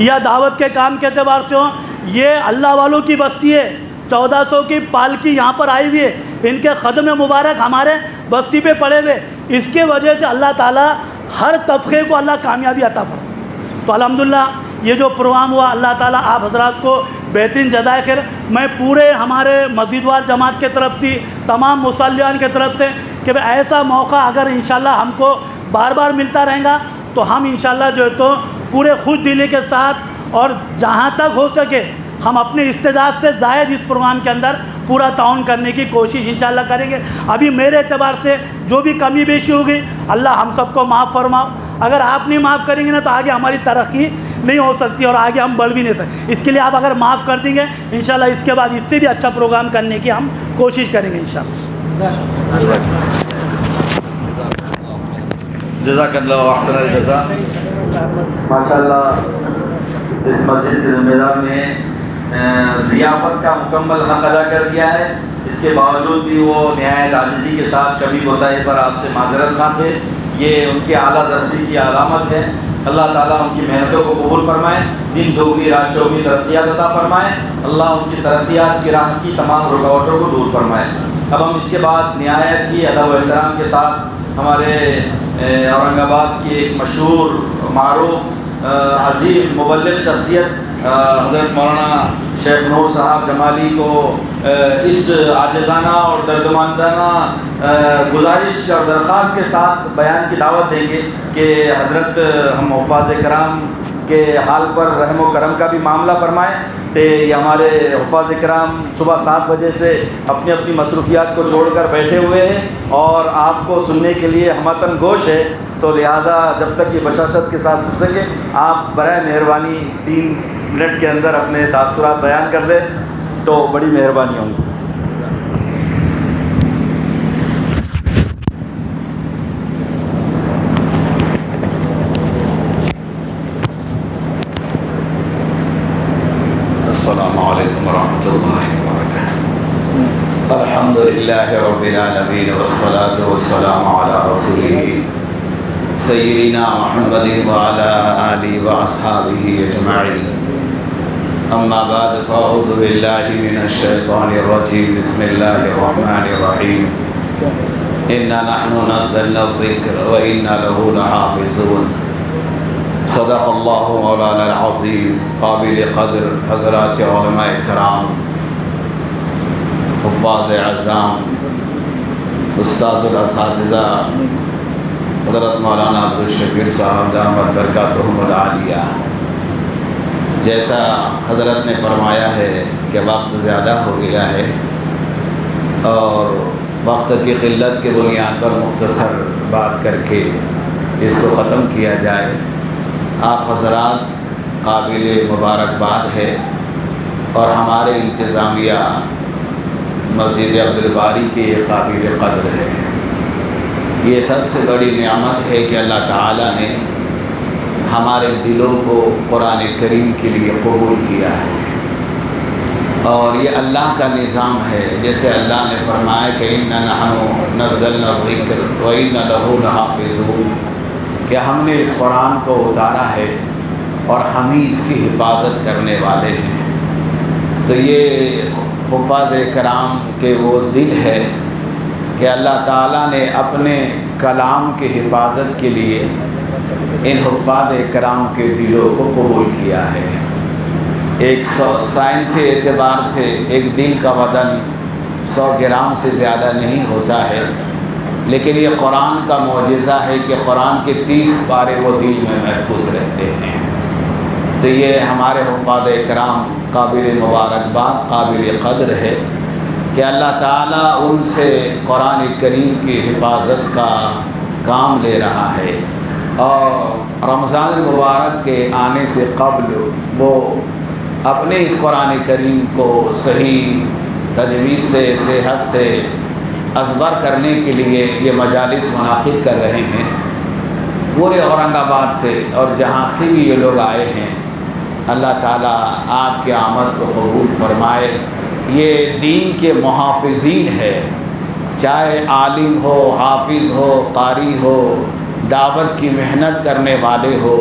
یا دعوت کے کام کے اعتبار سے ہو، یہ اللہ والوں کی بستی ہے۔ 1400 کی پالکی یہاں پر آئی ہوئی ہے، ان کے قدم مبارک ہمارے بستی پہ پڑے ہوئے، اس کے وجہ سے اللہ تعالیٰ ہر طبقے کو اللہ کامیابی عطا فرمائے۔ تو الحمدللہ یہ جو پروگرام ہوا، اللہ تعالیٰ آپ حضرات کو بہترین جزائے خیر۔ میں پورے ہمارے مسجد وار جماعت کے طرف سے، تمام مصلیان کے طرف سے کہ ایسا موقع اگر انشاءاللہ ہم کو بار بار ملتا رہے گا تو ہم انشاءاللہ جو ہے تو پورے خوش دلی کے ساتھ اور جہاں تک ہو سکے ہم اپنے استعداد سے زائد اس پروگرام کے اندر پورا تعاون کرنے کی کوشش انشاءاللہ کریں گے۔ ابھی میرے اعتبار سے جو بھی کمی بیشی ہوگی اللہ ہم سب کو معاف فرماؤ، اگر آپ نہیں معاف کریں گے نا تو آگے ہماری ترقی نہیں ہو سکتی اور آگے ہم بڑھ بھی نہیں سکتے۔ اس کے لیے آپ اگر معاف کر دیں گے انشاءاللہ اس کے بعد اس سے بھی اچھا پروگرام کرنے کی ہم کوشش کریں گے انشاءاللہ۔ جزاک اللہ احسن الجزا۔ ماشاءاللہ اس مسجد کے ذمہ دار نے ضیافت کا مکمل حق ادا کر دیا ہے، اس کے باوجود بھی وہ نہایت عاجزی کے ساتھ کبھی کوتاہی پر آپ سے معذرت خواہ تھے، یہ ان کے اعلیٰ ظرفی کی علامت ہے۔ اللہ تعالیٰ ان کی محنتوں کو قبول فرمائے، دن دوگنی رات چوگنی ترقیات عطا فرمائے، اللہ ان کی ترقیات کی راہ کی تمام رکاوٹوں کو دور فرمائے۔ اب ہم اس کے بعد نہایت ہی ادب و احترام کے ساتھ ہمارے اورنگ آباد کی ایک مشہور معروف عظیم مبلغ شخصیت حضرت مولانا شیخ نور صاحب جمالی کو اس عاجزانہ اور دردمندانہ گزارش اور درخواست کے ساتھ بیان کی دعوت دیں گے کہ حضرت ہم حفاظ کرام کے حال پر رحم و کرم کا بھی معاملہ فرمائیں کہ یہ ہمارے حفاظ کرام صبح 7 بجے سے اپنی اپنی مصروفیات کو چھوڑ کر بیٹھے ہوئے ہیں اور آپ کو سننے کے لیے ہمتن گوش ہے، تو لہٰذا جب تک یہ بشاشت کے ساتھ سن سکے آپ برائے مہربانی 3 منٹ کے اندر اپنے تاثرات بیان کر دیں تو بڑی مہربانی ہوگی۔ السلام علیکم ورحمۃ اللہ وبرکاتہ۔ الحمد للہ رب العالمین والصلاة والسلام علی رسولہ سيدنا محمد وعلى آله وأصحابه أجمعين. أما بعد فأعوذ بالله من الشيطان الرجيم. بسم الله الرحمن الرحيم. إنا نحن نزلنا الذكر وإنا له لحافظون. صدق الله مولانا العظيم. قابل قدر حضرات علماء کرام، حفاظ اعظام، استاذ الاساتذہ حضرت مولانا عبدالشکور صاحب دامت برکاتہم العالیہ، جیسا حضرت نے فرمایا ہے کہ وقت زیادہ ہو گیا ہے اور وقت کی قلت کے بنیاد پر مختصر بات کر کے اس کو ختم کیا جائے. آپ حضرات قابل مبارکباد ہے اور ہمارے انتظامیہ مسجد عبدالباری کے یہ قابل قدر ہے. یہ سب سے بڑی نعمت ہے کہ اللہ تعالیٰ نے ہمارے دلوں کو قرآن کریم کے لیے قبول کیا ہے، اور یہ اللہ کا نظام ہے. جیسے اللہ نے فرمایا کہ اِنَّا نَحْنُ نَزَّلْنَا الذِّكْرَ وَإِنَّا لَهُ لَحَافِظُونَ، کہ ہم نے اس قرآن کو اتارا ہے اور ہم ہی اس کی حفاظت کرنے والے ہیں. تو یہ حفاظ کرام کے وہ دل ہے کہ اللہ تعالیٰ نے اپنے کلام کی حفاظت کے لیے ان حفاظ کرام کے دلوں کو قبول کیا ہے. ایک سائنسی اعتبار سے ایک دل کا وزن 100 گرام سے زیادہ نہیں ہوتا ہے، لیکن یہ قرآن کا معجزہ ہے کہ قرآن کے 30 پارے وہ دل میں محفوظ رہتے ہیں. تو یہ ہمارے حفاظ کرام قابل مبارکباد، قابل قدر ہے کہ اللہ تعالیٰ ان سے قرآن کریم کی حفاظت کا کام لے رہا ہے. اور رمضان المبارک کے آنے سے قبل وہ اپنے اس قرآن کریم کو صحیح تجویز سے، صحت سے ازبر کرنے کے لیے یہ مجالس منعقد کر رہے ہیں. پورے اورنگ آباد سے اور جہاں سے بھی یہ لوگ آئے ہیں، اللہ تعالیٰ آپ کی آمد کو قبول فرمائے. یہ دین کے محافظین ہے، چاہے عالم ہو، حافظ ہو، قاری ہو، دعوت کی محنت کرنے والے ہو،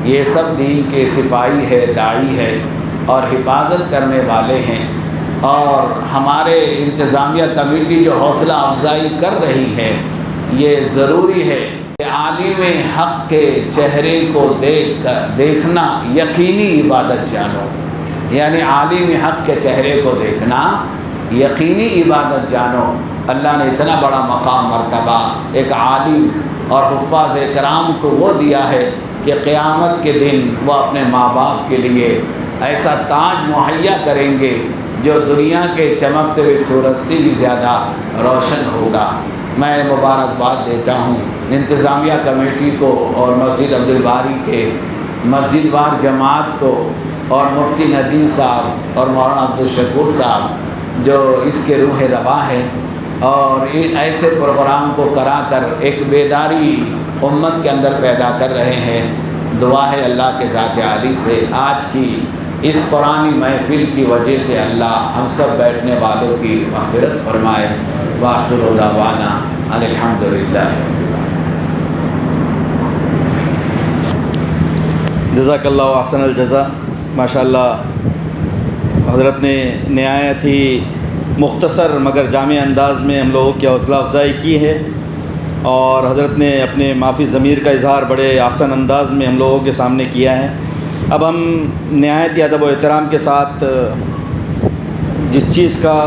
یہ سب دین کے سپاہی ہے، داعی ہے اور حفاظت کرنے والے ہیں. اور ہمارے انتظامیہ کمیٹی جو حوصلہ افزائی کر رہی ہے، یہ ضروری ہے کہ عالم حق کے چہرے کو دیکھنا یقینی عبادت جانو. یعنی عالم حق کے چہرے کو دیکھنا یقینی عبادت جانو. اللہ نے اتنا بڑا مقام مرتبہ ایک عالم اور حفاظ کرام کو وہ دیا ہے کہ قیامت کے دن وہ اپنے ماں باپ کے لیے ایسا تاج مہیا کریں گے جو دنیا کے چمکتے ہوئے سورج سے بھی زیادہ روشن ہوگا. میں مبارکباد دیتا ہوں انتظامیہ کمیٹی کو اور مسجد عبدالباری کے مسجد وار جماعت کو اور مفتی ندیم صاحب اور مولانا عبدالشکور صاحب جو اس کے روح رواں ہیں اور ایسے پروگرام کو کرا کر ایک بیداری امت کے اندر پیدا کر رہے ہیں. دعا ہے اللہ کے ذات عالی سے آج کی اس قرآنی محفل کی وجہ سے اللہ ہم سب بیٹھنے والوں کی مغفرت فرمائے. وآخر دعوانا الحمدللہ. جزاک اللہ احسن الجزا. ماشاءاللہ حضرت نے نہایت ہی مختصر مگر جامع انداز میں ہم لوگوں کی حوصلہ افزائی کی ہے، اور حضرت نے اپنے معافی ضمیر کا اظہار بڑے احسن انداز میں ہم لوگوں کے سامنے کیا ہے. اب ہم نہایت ہی ادب و احترام کے ساتھ جس چیز کا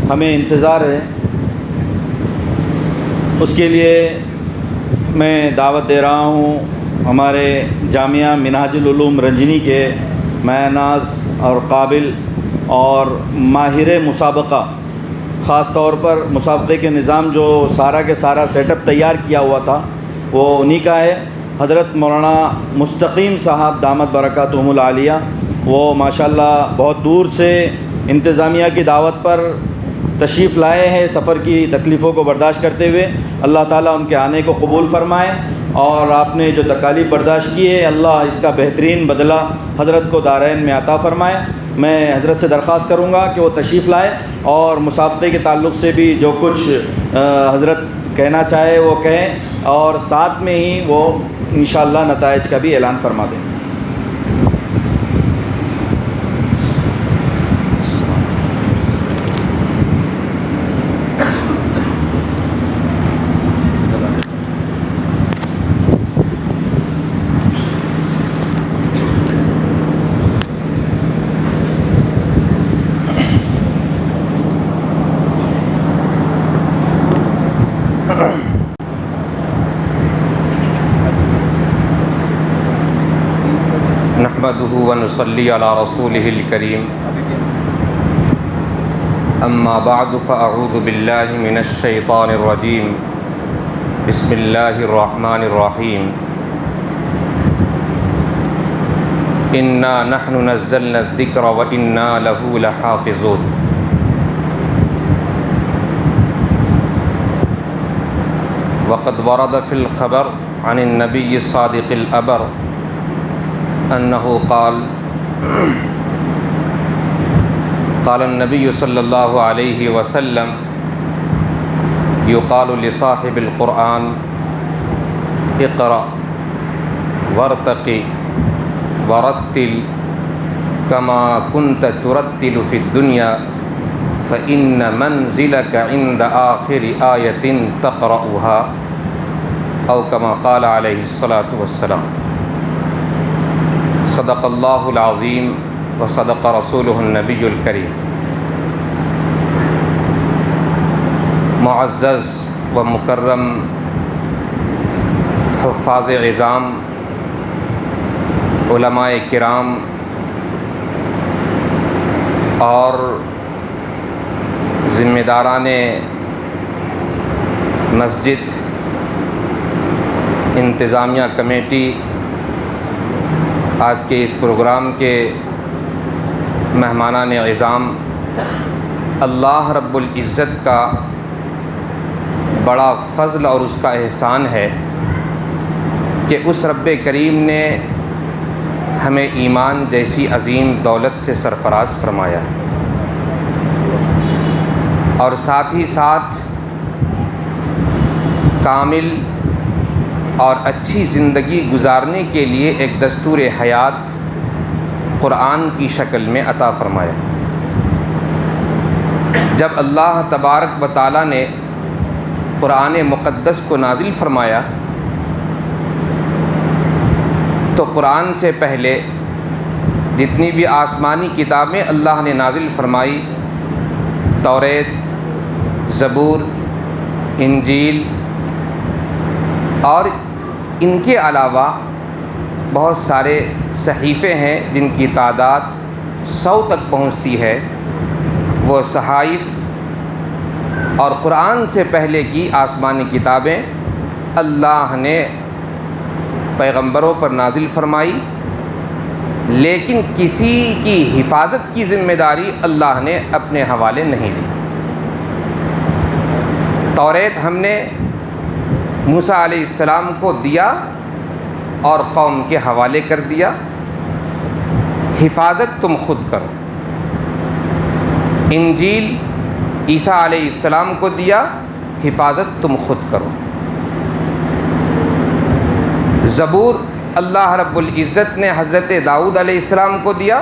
ہمیں انتظار ہے اس کے لیے میں دعوت دے رہا ہوں ہمارے جامعہ منہاج العلوم رنجنی کے مایہ ناز اور قابل اور ماہر مسابقہ، خاص طور پر مسابقے کے نظام جو سارا کے سارا سیٹ اپ تیار کیا ہوا تھا وہ انہی کا ہے، حضرت مولانا مستقیم صاحب دامت برکاتہم العالیہ. وہ ماشاءاللہ بہت دور سے انتظامیہ کی دعوت پر تشریف لائے ہیں سفر کی تکلیفوں کو برداشت کرتے ہوئے. اللہ تعالیٰ ان کے آنے کو قبول فرمائے اور آپ نے جو تکالیف برداشت کی ہے اللہ اس کا بہترین بدلہ حضرت کو دارین میں عطا فرمائے. میں حضرت سے درخواست کروں گا کہ وہ تشریف لائے اور مسابقے کے تعلق سے بھی جو کچھ حضرت کہنا چاہے وہ کہیں. اور ساتھ میں ہی وہ انشاءاللہ نتائج کا بھی اعلان فرما دیں گے۔ نحمده ونصلي على رسوله الكريم أما بعد فأعوذ بالله من الشيطان الرجيم بسم الله الرحمن الرحيم إنا نحن نزلنا الذكر وإنا له لحافظون وقد ورد في الخبر عن النبي الصادق الأبر أنه قال النبي صلى الله عليه وسلم يقال لصاحب القرآن اقرأ وارتقي ورتل كما كنت ترتل في الدنيا فإن منزلك عند آخر آية تقرأها أو كما قال عليه الصلاة والسلام۔ صدق اللہ العظیم وصدق رسولہ النبی الکریم۔ معزز و مکرم حفاظ عظام، علماء کرام اور ذمہ داران مسجد، انتظامیہ کمیٹی، آج کے اس پروگرام کے مہمانان اعظام، اللہ رب العزت کا بڑا فضل اور اس کا احسان ہے کہ اس رب کریم نے ہمیں ایمان جیسی عظیم دولت سے سرفراز فرمایا اور ساتھ ہی ساتھ کامل اور اچھی زندگی گزارنے کے لیے ایک دستور حیات قرآن کی شکل میں عطا فرمایا۔ جب اللہ تبارک و تعالیٰ نے قرآن مقدس کو نازل فرمایا تو قرآن سے پہلے جتنی بھی آسمانی کتابیں اللہ نے نازل فرمائی، توریت، زبور، انجیل اور ان کے علاوہ بہت سارے صحیفے ہیں جن کی تعداد 100 تک پہنچتی ہے، وہ صحائف اور قرآن سے پہلے کی آسمانی کتابیں اللہ نے پیغمبروں پر نازل فرمائی، لیکن کسی کی حفاظت کی ذمہ داری اللہ نے اپنے حوالے نہیں لی۔ توریت ہم نے موسیٰ علیہ السلام کو دیا اور قوم کے حوالے کر دیا، حفاظت تم خود کرو۔ انجیل عیسیٰ علیہ السلام کو دیا، حفاظت تم خود کرو۔ زبور اللہ رب العزت نے حضرت داؤد علیہ السلام کو دیا،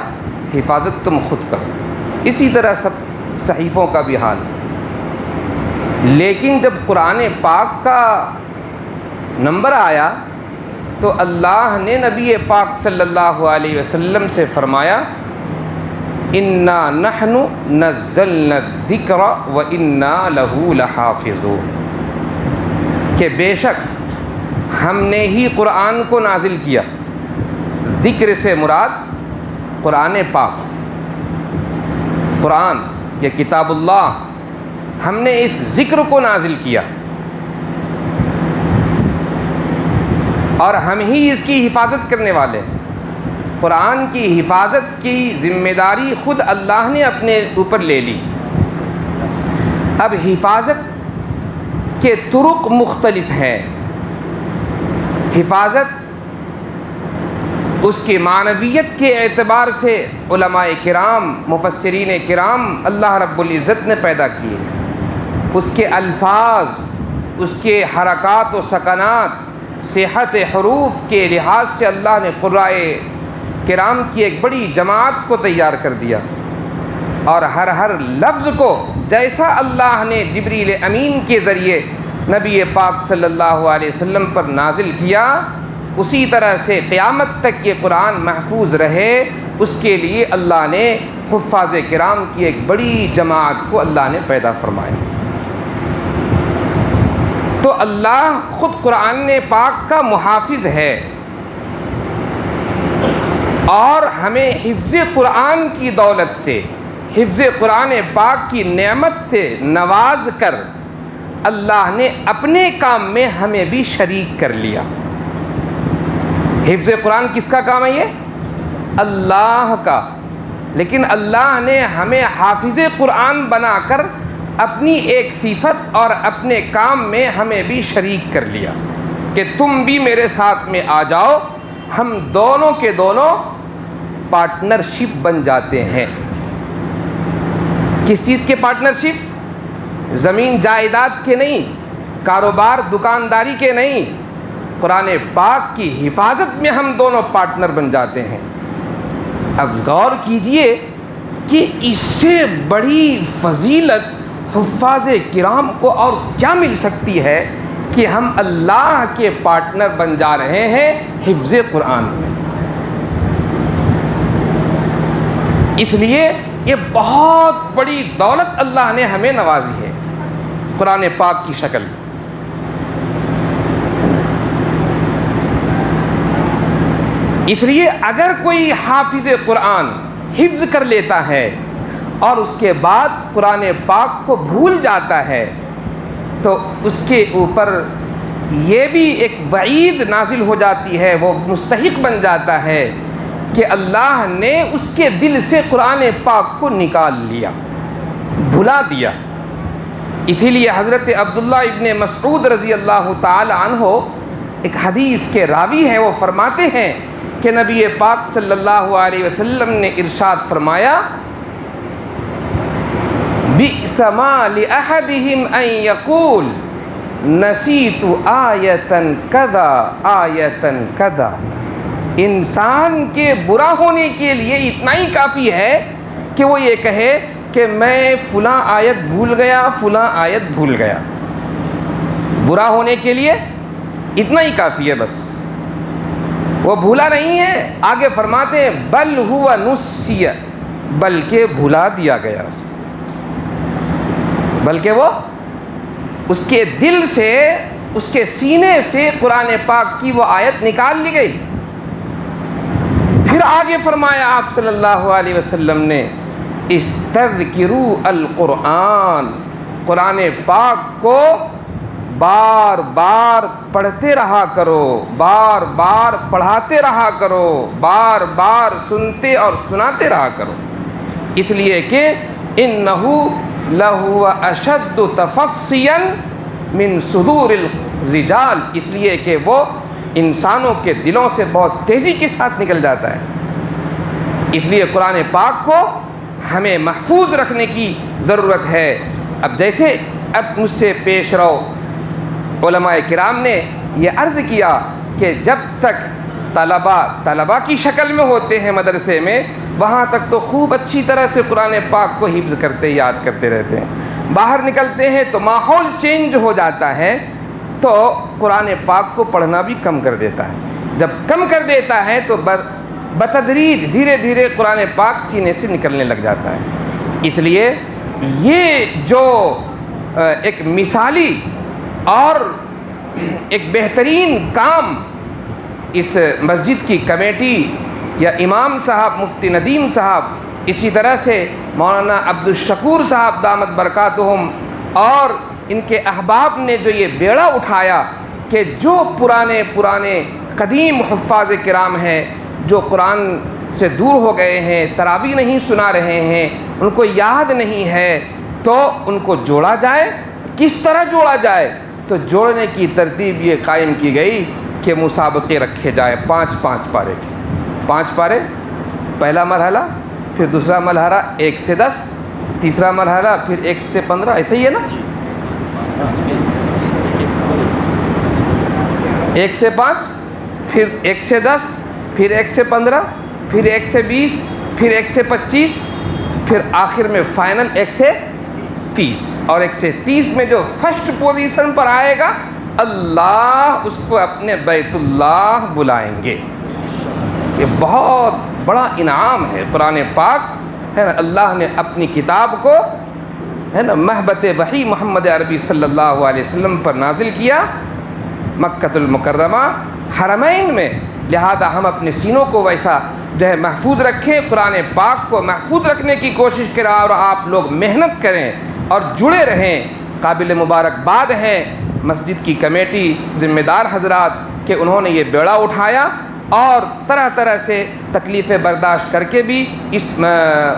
حفاظت تم خود کرو۔ اسی طرح سب صحیفوں کا بھی حال۔ لیکن جب قرآن پاک کا نمبر آیا تو اللہ نے نبی پاک صلی اللہ علیہ وسلم سے فرمایا انا نحن نزلنا الذکر وانا له لحافظون، کہ بے شک ہم نے ہی قرآن کو نازل کیا۔ ذکر سے مراد قرآن پاک، قرآن یہ کتاب اللہ، ہم نے اس ذکر کو نازل کیا اور ہم ہی اس کی حفاظت کرنے والے۔ قرآن کی حفاظت کی ذمہ داری خود اللہ نے اپنے اوپر لے لی۔ اب حفاظت کے طرق مختلف ہیں۔ حفاظت اس کی معنویت کے اعتبار سے علماء کرام، مفسرین کرام اللہ رب العزت نے پیدا کیے۔ اس کے الفاظ اس کے حرکات و سکنات، صحت حروف کے لحاظ سے اللہ نے قرائے کرام کی ایک بڑی جماعت کو تیار کر دیا، اور ہر لفظ کو جیسا اللہ نے جبریل امین کے ذریعے نبی پاک صلی اللہ علیہ وسلم پر نازل کیا، اسی طرح سے قیامت تک یہ قرآن محفوظ رہے، اس کے لیے اللہ نے حفاظ کرام کی ایک بڑی جماعت کو اللہ نے پیدا فرمایا۔ تو اللہ خود قرآن پاک کا محافظ ہے، اور ہمیں حفظ قرآن کی دولت سے، حفظ قرآن پاک کی نعمت سے نواز کر اللہ نے اپنے کام میں ہمیں بھی شریک کر لیا۔ حفظ قرآن کس کا کام ہے؟ یہ اللہ کا، لیکن اللہ نے ہمیں حافظ قرآن بنا کر اپنی ایک صفت اور اپنے کام میں ہمیں بھی شریک کر لیا کہ تم بھی میرے ساتھ میں آ جاؤ، ہم دونوں کے دونوں پارٹنرشپ بن جاتے ہیں۔ کس چیز کے پارٹنرشپ؟ زمین جائیداد کے نہیں، کاروبار دکانداری کے نہیں، قرآن پاک کی حفاظت میں ہم دونوں پارٹنر بن جاتے ہیں۔ اب غور کیجئے کہ اس سے بڑی فضیلت حفاظ کرام کو اور کیا مل سکتی ہے کہ ہم اللہ کے پارٹنر بن جا رہے ہیں حفظ قرآن میں۔ اس لیے یہ بہت بڑی دولت اللہ نے ہمیں نوازی ہے قرآن پاک کی شکل میں۔ اس لیے اگر کوئی حافظ قرآن حفظ کر لیتا ہے اور اس کے بعد قرآن پاک کو بھول جاتا ہے تو اس کے اوپر یہ بھی ایک وعید نازل ہو جاتی ہے، وہ مستحق بن جاتا ہے کہ اللہ نے اس کے دل سے قرآن پاک کو نکال لیا، بھلا دیا۔ اسی لیے حضرت عبداللہ ابن مسعود رضی اللہ تعالی عنہ ایک حدیث کے راوی ہیں، وہ فرماتے ہیں کہ نبی پاک صلی اللہ علیہ وسلم نے ارشاد فرمایا، بئس ما لأحدہم ان یقول نسیت آیتا کذا آیتا کذا۔ انسان کے برا ہونے کے لیے اتنا ہی کافی ہے کہ وہ یہ کہے کہ میں فلاں آیت بھول گیا، فلاں آیت بھول گیا۔ برا ہونے کے لیے اتنا ہی کافی ہے بس، وہ بھولا نہیں ہے۔ آگے فرماتے ہیں بل ہوا نسی، بلکہ بھلا دیا گیا، بلکہ وہ اس کے دل سے، اس کے سینے سے قرآن پاک کی وہ آیت نکال لی گئی۔ پھر آگے فرمایا آپ صلی اللہ علیہ وسلم نے، استذکروا القرآن، قرآن پاک کو بار بار پڑھتے رہا کرو، بار بار پڑھاتے رہا کرو، بار بار سنتے اور سناتے رہا کرو، اس لیے کہ انہ لہو اشد تفصیا من صدور الرجال، اس لیے کہ وہ انسانوں کے دلوں سے بہت تیزی کے ساتھ نکل جاتا ہے۔ اس لیے قرآن پاک کو ہمیں محفوظ رکھنے کی ضرورت ہے۔ اب جیسے اب مجھ سے پیش رو علماء کرام نے یہ عرض کیا کہ جب تک طلبہ کی شکل میں ہوتے ہیں مدرسے میں، وہاں تک تو خوب اچھی طرح سے قرآن پاک کو حفظ کرتے یاد کرتے رہتے ہیں، باہر نکلتے ہیں تو ماحول چینج ہو جاتا ہے تو قرآن پاک کو پڑھنا بھی کم کر دیتا ہے۔ جب کم کر دیتا ہے تو بتدریج دھیرے دھیرے قرآن پاک سینے سے نکلنے لگ جاتا ہے۔ اس لیے یہ جو ایک مثالی اور ایک بہترین کام اس مسجد کی کمیٹی یا امام صاحب مفتی ندیم صاحب، اسی طرح سے مولانا عبدالشکور صاحب دامت برکاتہم اور ان کے احباب نے جو یہ بیڑا اٹھایا کہ جو پرانے قدیم حفاظ کرام ہیں جو قرآن سے دور ہو گئے ہیں، تراویح نہیں سنا رہے ہیں، ان کو یاد نہیں ہے، تو ان کو جوڑا جائے۔ کس طرح جوڑا جائے؟ تو جوڑنے کی ترتیب یہ قائم کی گئی کہ مسابقے رکھے جائے 5 پارے کے، 5 پارے، پہلا مرحلہ، پھر دوسرا مرحلہ 1 سے 10، تیسرا مرحلہ پھر 1 سے 15، ایسے ہی ہے نا؟ 1 سے 5, پھر 1 سے 10، پھر 1 سے 15، پھر 1 سے 20، پھر 1 سے 25، پھر آخر میں فائنل 1 سے 30. اور 1 سے 30 میں جو فرسٹ پوزیشن پر آئے گا اللہ اس کو اپنے بیت اللہ بلائیں گے. یہ بہت بڑا انعام ہے. قرآن پاک ہے نا، اللہ نے اپنی کتاب کو ہے نا محبت وحی محمد عربی صلی اللہ علیہ وسلم پر نازل کیا مکۃ المکرمہ حرمین میں. لہذا ہم اپنے سینوں کو ویسا جو ہے محفوظ رکھیں، قرآن پاک کو محفوظ رکھنے کی کوشش کریں، اور آپ لوگ محنت کریں اور جڑے رہیں. قابل مبارکباد ہے مسجد کی کمیٹی ذمہ دار حضرات کہ انہوں نے یہ بیڑا اٹھایا اور طرح طرح سے تکلیفیں برداشت کر کے بھی اس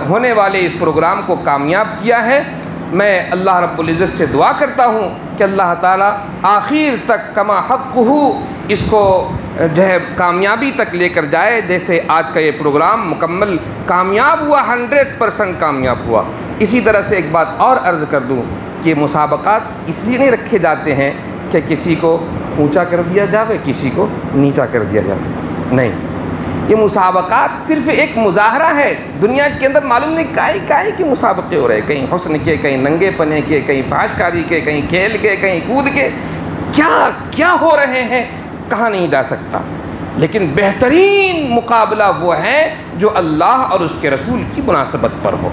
ہونے والے اس پروگرام کو کامیاب کیا ہے. میں اللہ رب العزت سے دعا کرتا ہوں کہ اللہ تعالیٰ آخر تک کما حقہ اس کو جو ہے کامیابی تک لے کر جائے. جیسے آج کا یہ پروگرام مکمل کامیاب ہوا، 100% کامیاب ہوا. اسی طرح سے ایک بات اور عرض کر دوں کہ مسابقات اس لیے نہیں رکھے جاتے ہیں کہ کسی کو اونچا کر دیا جاوے، کسی کو نیچا کر دیا جاوے. نہیں، یہ مسابقات صرف ایک مظاہرہ ہے. دنیا کے اندر معلوم نہیں کائی کے مسابقے ہو رہے، کہیں حسن کے، کہیں ننگے پنے کے، کہیں فحش کاری کے، کہیں کھیل کے، کہیں کود کے. کیا ہو رہے ہیں کہا نہیں جا سکتا. لیکن بہترین مقابلہ وہ ہے جو اللہ اور اس کے رسول کی مناسبت پر ہو.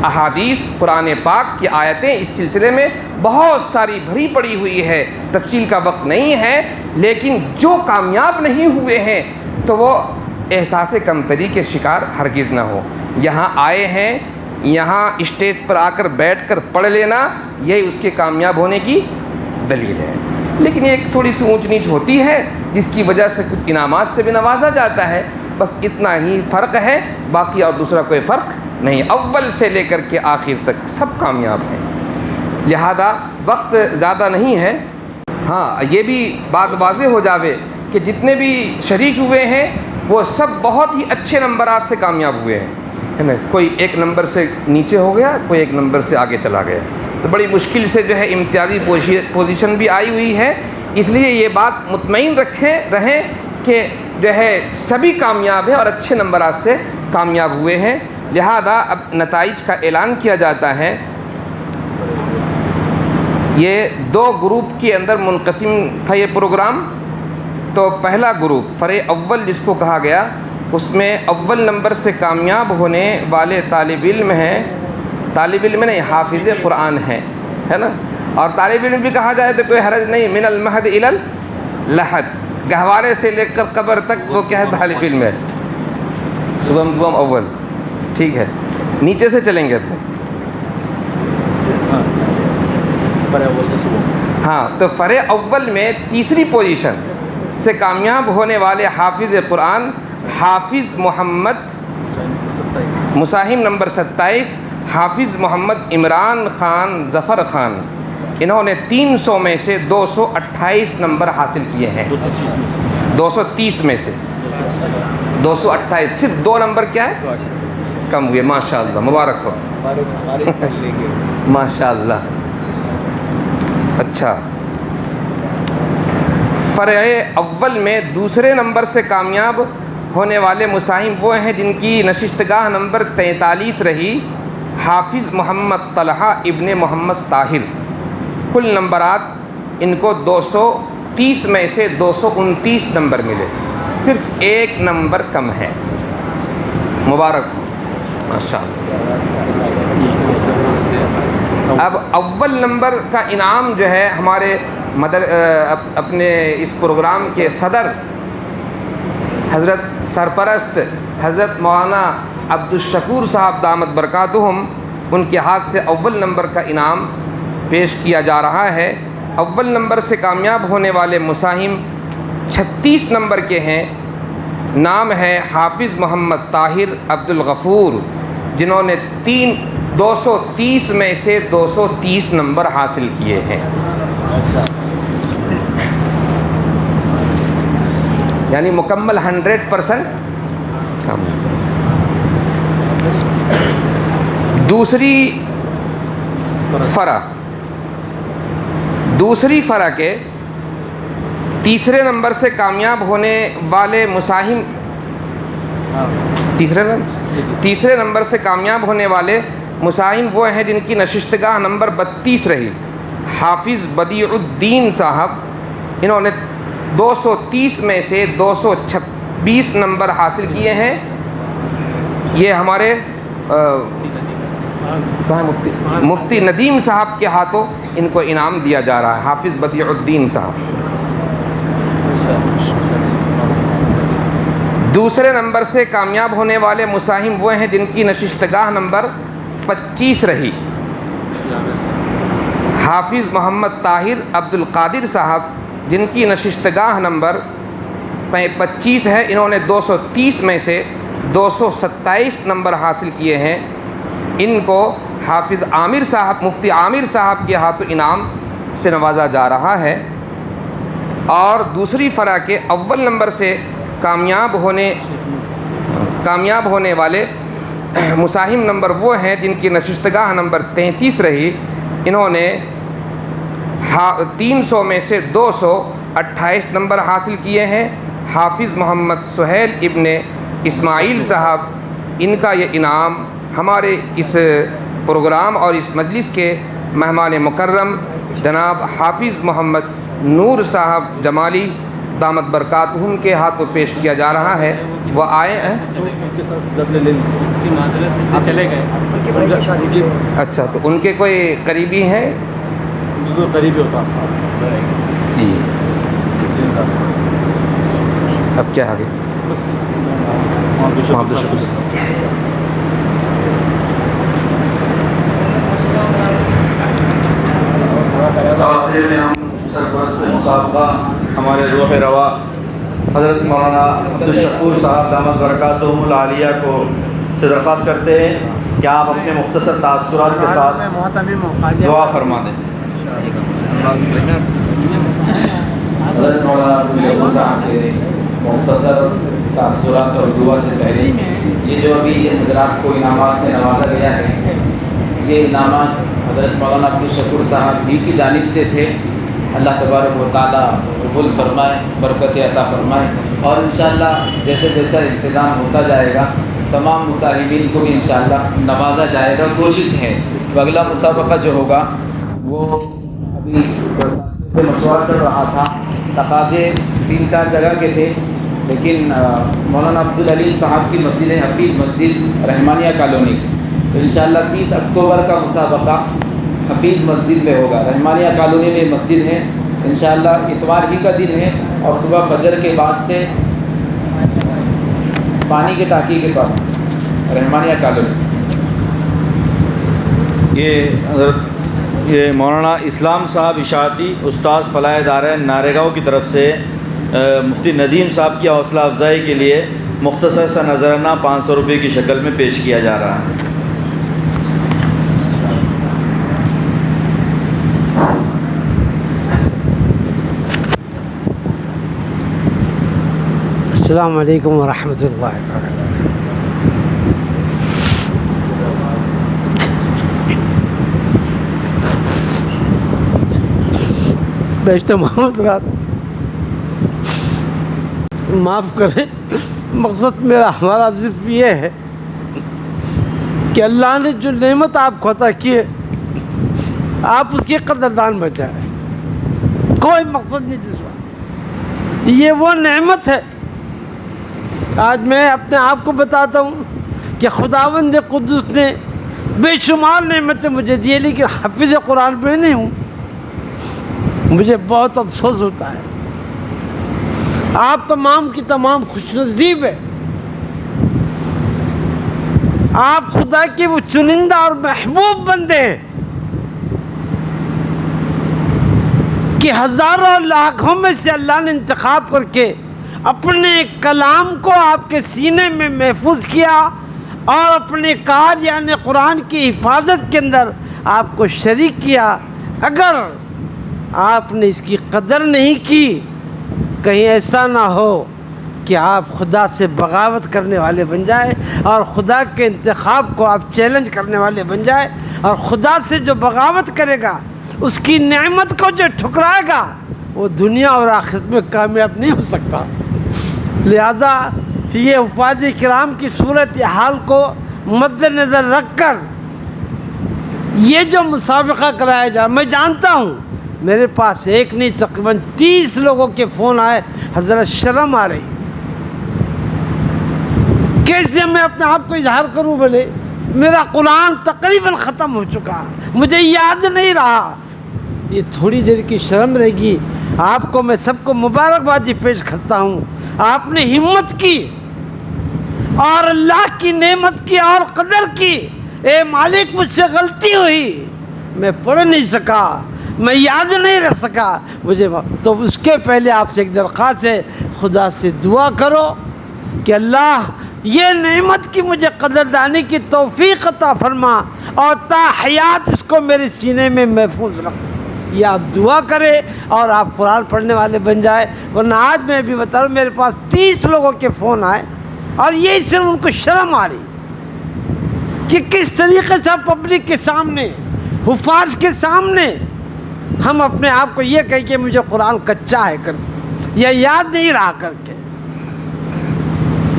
احادیث قرآن پاک کی آیتیں اس سلسلے میں بہت ساری بھری پڑی ہوئی ہے، تفصیل کا وقت نہیں ہے. لیکن جو کامیاب نہیں ہوئے ہیں تو وہ احساس کمتری کے شکار ہرگز نہ ہو. یہاں آئے ہیں، یہاں اسٹیج پر آ کر بیٹھ کر پڑھ لینا یہی اس کے کامیاب ہونے کی دلیل ہے. لیکن یہ ایک تھوڑی سی اونچ نیچ ہوتی ہے جس کی وجہ سے کچھ انعامات سے بھی نوازا جاتا ہے. بس اتنا ہی فرق ہے، باقی اور دوسرا کوئی فرق نہیں. اول سے لے کر کے آخر تک سب کامیاب ہیں. لہذا وقت زیادہ نہیں ہے. ہاں، یہ بھی بات واضح ہو جاوے کہ جتنے بھی شریک ہوئے ہیں وہ سب بہت ہی اچھے نمبرات سے کامیاب ہوئے ہیں، ہے نا. کوئی 1 نمبر سے نیچے ہو گیا، کوئی 1 نمبر سے آگے چلا گیا. تو بڑی مشکل سے جو ہے امتیازی پوزیشن بھی آئی ہوئی ہے. اس لیے یہ بات مطمئن رہیں کہ جو ہے سبھی کامیاب ہیں اور اچھے نمبرات سے کامیاب ہوئے ہیں. لہذا اب نتائج کا اعلان کیا جاتا ہے. یہ 2 گروپ کے اندر منقسم تھا یہ پروگرام. تو پہلا گروپ فرع اول جس کو کہا گیا، اس میں اول نمبر سے کامیاب ہونے والے طالب علم ہیں. طالب علم نہیں، حافظ قرآن ہیں، ہے نا. اور طالب علم بھی کہا جائے تو کوئی حرج نہیں. من المہد الی اللحد، گہوارے سے لے کر قبر تک وہ کیا ہے طالب علم ہے. صبح اول، ٹھیک ہے. نیچے سے چلیں گے. ہاں، تو فرع اول میں تیسری پوزیشن سے کامیاب ہونے والے حافظ قرآن حافظ محمد، مساہم نمبر 27، حافظ محمد عمران خان ظفر خان. انہوں نے 300 میں سے 228 نمبر حاصل کیے ہیں. 230 میں سے 228، صرف 2 نمبر کیا ہے کم ہوئے. ماشاء اللہ، مبارک ہو. ماشاء اللہ. اچھا، فرع اول میں دوسرے نمبر سے کامیاب ہونے والے مساہم وہ ہیں جن کی نشستگاہ نمبر 43 رہی. حافظ محمد طلحہ ابن محمد طاہر. کل نمبرات ان کو 230 میں سے 229 نمبر ملے، صرف 1 نمبر کم ہے. مبارک ہو، ماشاء اللہ. اب اول نمبر کا انعام جو ہے ہمارے اپنے اس پروگرام کے صدر حضرت سرپرست حضرت مولانا عبدالشکور صاحب دامت برکاتہم، ان کے ہاتھ سے اول نمبر کا انعام پیش کیا جا رہا ہے. اول نمبر سے کامیاب ہونے والے مساہم 36 نمبر کے ہیں. نام ہے حافظ محمد طاہر عبدالغفور، جنہوں نے 230 میں سے 230 نمبر حاصل کیے ہیں. یعنی مکمل 100% کام. دوسری فرع کے تیسرے نمبر سے کامیاب ہونے والے مساہم تیسرے نمبر سے کامیاب ہونے والے مساہم وہ ہیں جن کی نشستگاہ نمبر 32 رہی۔ حافظ بدیع الدین صاحب، انہوں نے 230 میں سے 226 نمبر حاصل کیے ہیں۔ یہ ہمارے مفتی ندیم صاحب کے ہاتھوں ان کو انعام دیا جا رہا ہے، حافظ بدیع الدین صاحب۔ دوسرے نمبر سے کامیاب ہونے والے مساہم وہ ہیں جن کی نشستگاہ نمبر 25 رہی۔ حافظ محمد طاہر عبد القادر صاحب، جن کی نشستگاہ نمبر 25 ہے، انہوں نے 230 میں سے 227 نمبر حاصل کیے ہیں۔ ان کو حافظ عامر صاحب، مفتی عامر صاحب کے ہاتھوں انعام سے نوازا جا رہا ہے۔ اور دوسری فرع کے اول نمبر سے کامیاب ہونے والے مساہم نمبر وہ ہیں جن کی نشستگاہ نمبر 33 رہی۔ انہوں نے 300 میں سے 228 نمبر حاصل کیے ہیں۔ حافظ محمد سہیل ابن اسماعیل صاحب، ان کا یہ انعام ہمارے اس پروگرام اور اس مجلس کے مہمان مکرم جناب حافظ محمد نور صاحب جمالی دامت برکاتہم کے ہاتھوں پیش کیا جا رہا ہے۔ وہ آئے ہیں، چلے گئے۔ اچھا، تو ان کے کوئی قریبی ہیں؟ قریبی ہوتا جی، اب کیا آگے؟ آخر میں ہم سرپرست مسابقہ ہمارے روح روا حضرت مولانا عبدالشکور صاحب دامت برکاتہم العالیہ کو سے درخواست کرتے ہیں کہ آپ اپنے مختصر تاثرات کے ساتھ دعا فرما دیں۔ حضرت مولانا عبدالشکور صاحب کے مختصر تاثرات اور دعا سے پہلے یہ جو ابھی ان حضرات کو انعامات سے نوازا گیا ہے، یہ انعامات حضرت مولانا عبدالشکور صاحب ہی کی جانب سے تھے۔ اللہ تبارک و تعالیٰ قبول فرمائے، برکت عطا فرمائے، اور انشاءاللہ جیسے جیسا انتظام ہوتا جائے گا تمام مصاحبین کو بھی انشاءاللہ نوازا جائے گا۔ کوشش ہے تو اگلا مسابقہ جو ہوگا وہ ابھی سے مشورہ کر رہا تھا، تقاضے 3-4 جگہ کے تھے، لیکن مولانا عبدالعلیم صاحب کی مسجد ہے حفیظ مسجد رحمانیہ کالونی، تو انشاءاللہ 30 اکتوبر کا مسابقہ حفیظ مسجد میں ہوگا۔ رحمانیہ کالونی میں مسجد ہے، انشاءاللہ اتوار ہی کا دن ہے، اور صبح فجر کے بعد سے پانی کے ٹانکی کے پاس رحمانیہ کالونی۔ یہ مولانا اسلام صاحب اشاعتی استاذ فلاح دارین ناریگاؤں کی طرف سے مفتی ندیم صاحب کی حوصلہ افزائی کے لیے مختصر سا نذرانہ 500 روپے کی شکل میں پیش کیا جا رہا ہے۔ السلام علیکم ورحمۃ اللہ وبرکاتہ۔ بیشتر محمد رات معاف کریں، مقصد میرا ہمارا صرف یہ ہے کہ اللہ نے جو نعمت آپ کو عطا کی ہے آپ اس کی قدردان بن جائیں، کوئی مقصد نہیں دوسرا، یہ وہ نعمت ہے۔ آج میں اپنے آپ کو بتاتا ہوں کہ خداوند قدوس نے بے شمار نعمتیں مجھے دی، لیکن حافظ قرآن میں نہیں ہوں، مجھے بہت افسوس ہوتا ہے۔ آپ تمام کی تمام خوش نصیب ہے، آپ خدا کے وہ چنندہ اور محبوب بندے ہیں کہ ہزاروں لاکھوں میں سے اللہ نے انتخاب کر کے اپنے کلام کو آپ کے سینے میں محفوظ کیا، اور اپنے کار یعنی قرآن کی حفاظت کے اندر آپ کو شریک کیا۔ اگر آپ نے اس کی قدر نہیں کی، کہیں ایسا نہ ہو کہ آپ خدا سے بغاوت کرنے والے بن جائے، اور خدا کے انتخاب کو آپ چیلنج کرنے والے بن جائے، اور خدا سے جو بغاوت کرے گا، اس کی نعمت کو جو ٹھکرائے گا، وہ دنیا اور آخرت میں کامیاب نہیں ہو سکتا۔ لہذا یہ حفاظ کرام کی صورت حال کو مد نظر رکھ کر یہ جو مسابقہ کرایا جا، میں جانتا ہوں میرے پاس ایک نہیں تقریباً 30 لوگوں کے فون آئے، حضرت شرم آ رہی، کیسے میں اپنے آپ کو اظہار کروں؟ بولے میرا قرآن تقریباً ختم ہو چکا، مجھے یاد نہیں رہا۔ یہ تھوڑی دیر کی شرم رہے گی۔ آپ کو میں سب کو مبارکبادی پیش کرتا ہوں، آپ نے ہمت کی اور اللہ کی نعمت کی اور قدر کی۔ اے مالک مجھ سے غلطی ہوئی، میں پڑھ نہیں سکا، میں یاد نہیں رکھ سکا، مجھے تو اس کے پہلے آپ سے ایک درخواست ہے، خدا سے دعا کرو کہ اللہ یہ نعمت کی مجھے قدردانی کی توفیق عطا فرما اور تا حیات اس کو میرے سینے میں محفوظ رکھ۔ یہ آپ دعا کرے اور آپ قرآن پڑھنے والے بن جائے، ورنہ آج میں بھی بتا رہا ہوں میرے پاس 30 لوگوں کے فون آئے اور یہ صرف ان کو شرم آ رہی کہ کس طریقے سے پبلک کے سامنے، حفاظ کے سامنے ہم اپنے آپ کو یہ کہیں کہ مجھے قرآن کچا ہے کر یا یاد نہیں رہا کر کے۔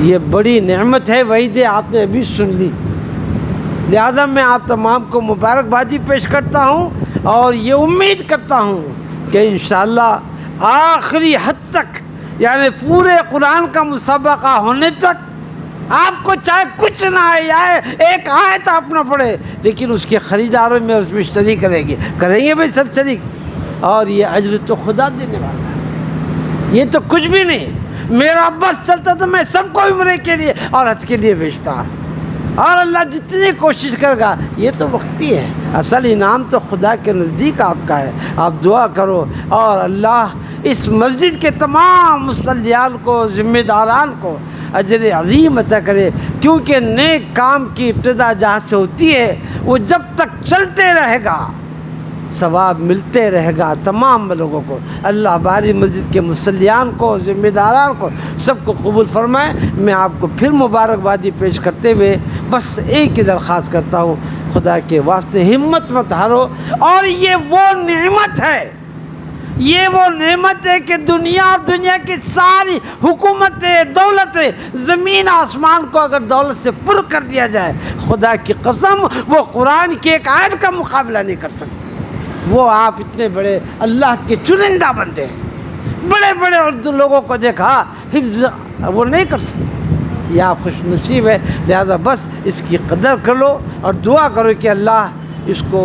یہ بڑی نعمت ہے، وعید آپ نے ابھی سن لی۔ لہذا میں آپ تمام کو مبارکبادی پیش کرتا ہوں اور یہ امید کرتا ہوں کہ انشاءاللہ آخری حد تک، یعنی پورے قرآن کا مسابقہ ہونے تک آپ کو چاہے کچھ نہ آئے، ایک آیت آپ نہ پڑھے، لیکن اس کے خریداروں میں اس میں شریک کریں گے بھائی سب شریک، اور یہ اجر تو خدا دینے والا ہے، یہ تو کچھ بھی نہیں۔ میرا بس چلتا تو میں سب کو عمرے کے لیے اور حج کے لیے بھیجتا، اور اللہ جتنی کوشش کرے گا یہ تو وقتی ہے، اصل انعام تو خدا کے نزدیک آپ کا ہے۔ آپ دعا کرو اور اللہ اس مسجد کے تمام مصلیان کو، ذمہ داران کو اجر عظیم عطا کرے، کیونکہ نیک کام کی ابتدا جہاں سے ہوتی ہے وہ جب تک چلتے رہے گا ثواب ملتے رہے گا تمام لوگوں کو۔ اللہ باری مسجد کے مصلیان کو، ذمہ داران کو، سب کو قبول فرمائے۔ میں آپ کو پھر مبارکبادی پیش کرتے ہوئے بس ایک ہی درخواست کرتا ہوں، خدا کے واسطے ہمت مت ہارو، اور یہ وہ نعمت ہے، یہ وہ نعمت ہے کہ دنیا اور دنیا کی ساری حکومتیں، دولتیں، زمین آسمان کو اگر دولت سے پر کر دیا جائے، خدا کی قسم وہ قرآن کی ایک آیت کا مقابلہ نہیں کر سکتی۔ وہ آپ اتنے بڑے اللہ کے چنندہ بندے ہیں، بڑے بڑے اردو لوگوں کو دیکھا حفظ وہ نہیں کر سکتے، یہ آپ خوش نصیب ہے۔ لہذا بس اس کی قدر کر لو اور دعا کرو کہ اللہ اس کو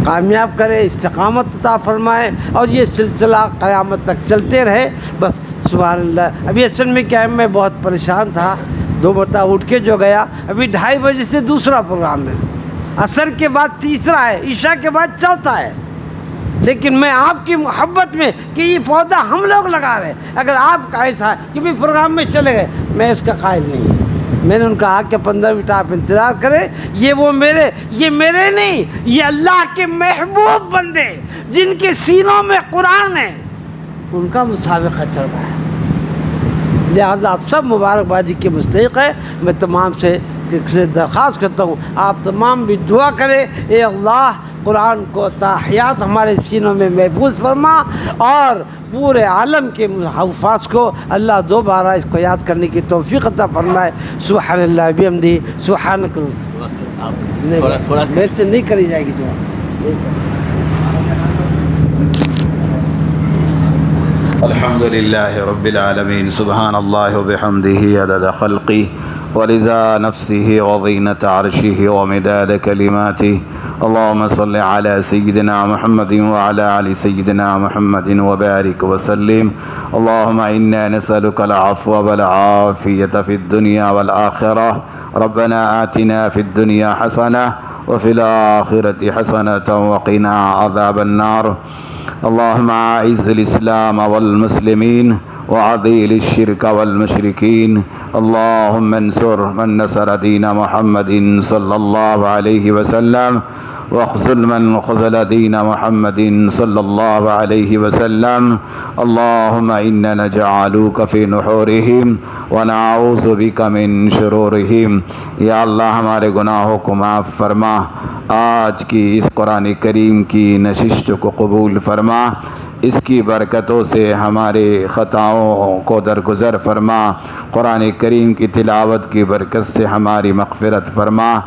کامیاب کرے، استقامت عطا فرمائے اور یہ سلسلہ قیامت تک چلتے رہے۔ بس سبحان اللہ۔ ابھی اصل میں کیا ہے، میں بہت پریشان تھا، 2 مرتبہ اٹھ کے جو گیا، ابھی 2:30 بجے سے دوسرا پروگرام ہے، عصر کے بعد تیسرا ہے، عشاء کے بعد چوتھا ہے، لیکن میں آپ کی محبت میں کہ یہ پودا ہم لوگ لگا رہے، اگر آپ کا ایسا ہے کہ بھی پروگرام میں چلے گئے، میں اس کا قائل نہیں ہوں۔ میں نے ان کہا کہ 15 منٹ آپ انتظار کریں، یہ میرے نہیں، یہ اللہ کے محبوب بندے جن کے سینوں میں قرآن ہے، ان کا مسابقہ چل رہا ہے۔ لہذا آپ سب مبارکبادی کے مستحق ہیں۔ میں تمام سے درخواست کرتا ہوں آپ تمام بھی دعا کریں، اے اللہ قرآن کو تا حیات ہمارے سینوں میں محفوظ فرما، اور پورے عالم کے حفاظ کو اللہ دوبارہ اس کو یاد کرنے کی توفیق عطا فرمائے۔ سبحان اللہ بحمدہ، سبحانک میرے سے نہیں کری جائے گی دعا۔ الحمد للہ رب العالمین، سبحان اللہ وبحمدہ عدد خلقی ورضا نفسه وزینة عرشه ومداد کلماته۔ اللهم صل على سيدنا محمد وعلى آل سيدنا محمد وبارك وسلم۔ اللهم إنا نسألك العفو والعافية في الدنيا والآخرة۔ ربنا آتنا في الدنيا حسنة وفي الآخرة حسنة وقنا عذاب النار۔ اللهم أعز الإسلام والمسلمين وأذل الشرك والمشركين۔ اللهم انصر من نصر دين محمد صلى الله عليه وسلم، واخذل من خذل دين محمد صلى الله عليه وسلم۔ اللهم إنا نجعلك في نحورهم ونعوذ بك من شرورهم۔ یا اللہ ہمارے گناہوں کو معاف فرما، آج کی اس قرآن کریم کی نشست کو قبول فرما۔ اس کی برکتوں سے ہمارے خطاؤں کو درگزر فرما، قرآن کریم کی تلاوت کی برکت سے ہماری مغفرت فرما۔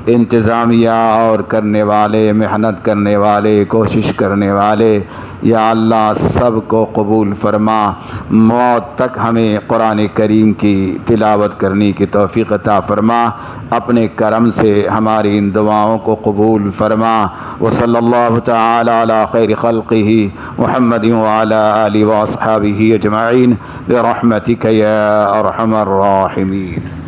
انتظامیہ اور کرنے والے، محنت کرنے والے، کوشش کرنے والے، یا اللہ سب کو قبول فرما۔ موت تک ہمیں قرآن کریم کی تلاوت کرنے کی توفیق عطا فرما، اپنے کرم سے ہماری ان دعاؤں کو قبول فرما۔ وصلی اللہ تعالی علی خیر خلقہ محمد وعلی آلہ واصحابہ اجمعین برحمتک یا ارحم الراحمین۔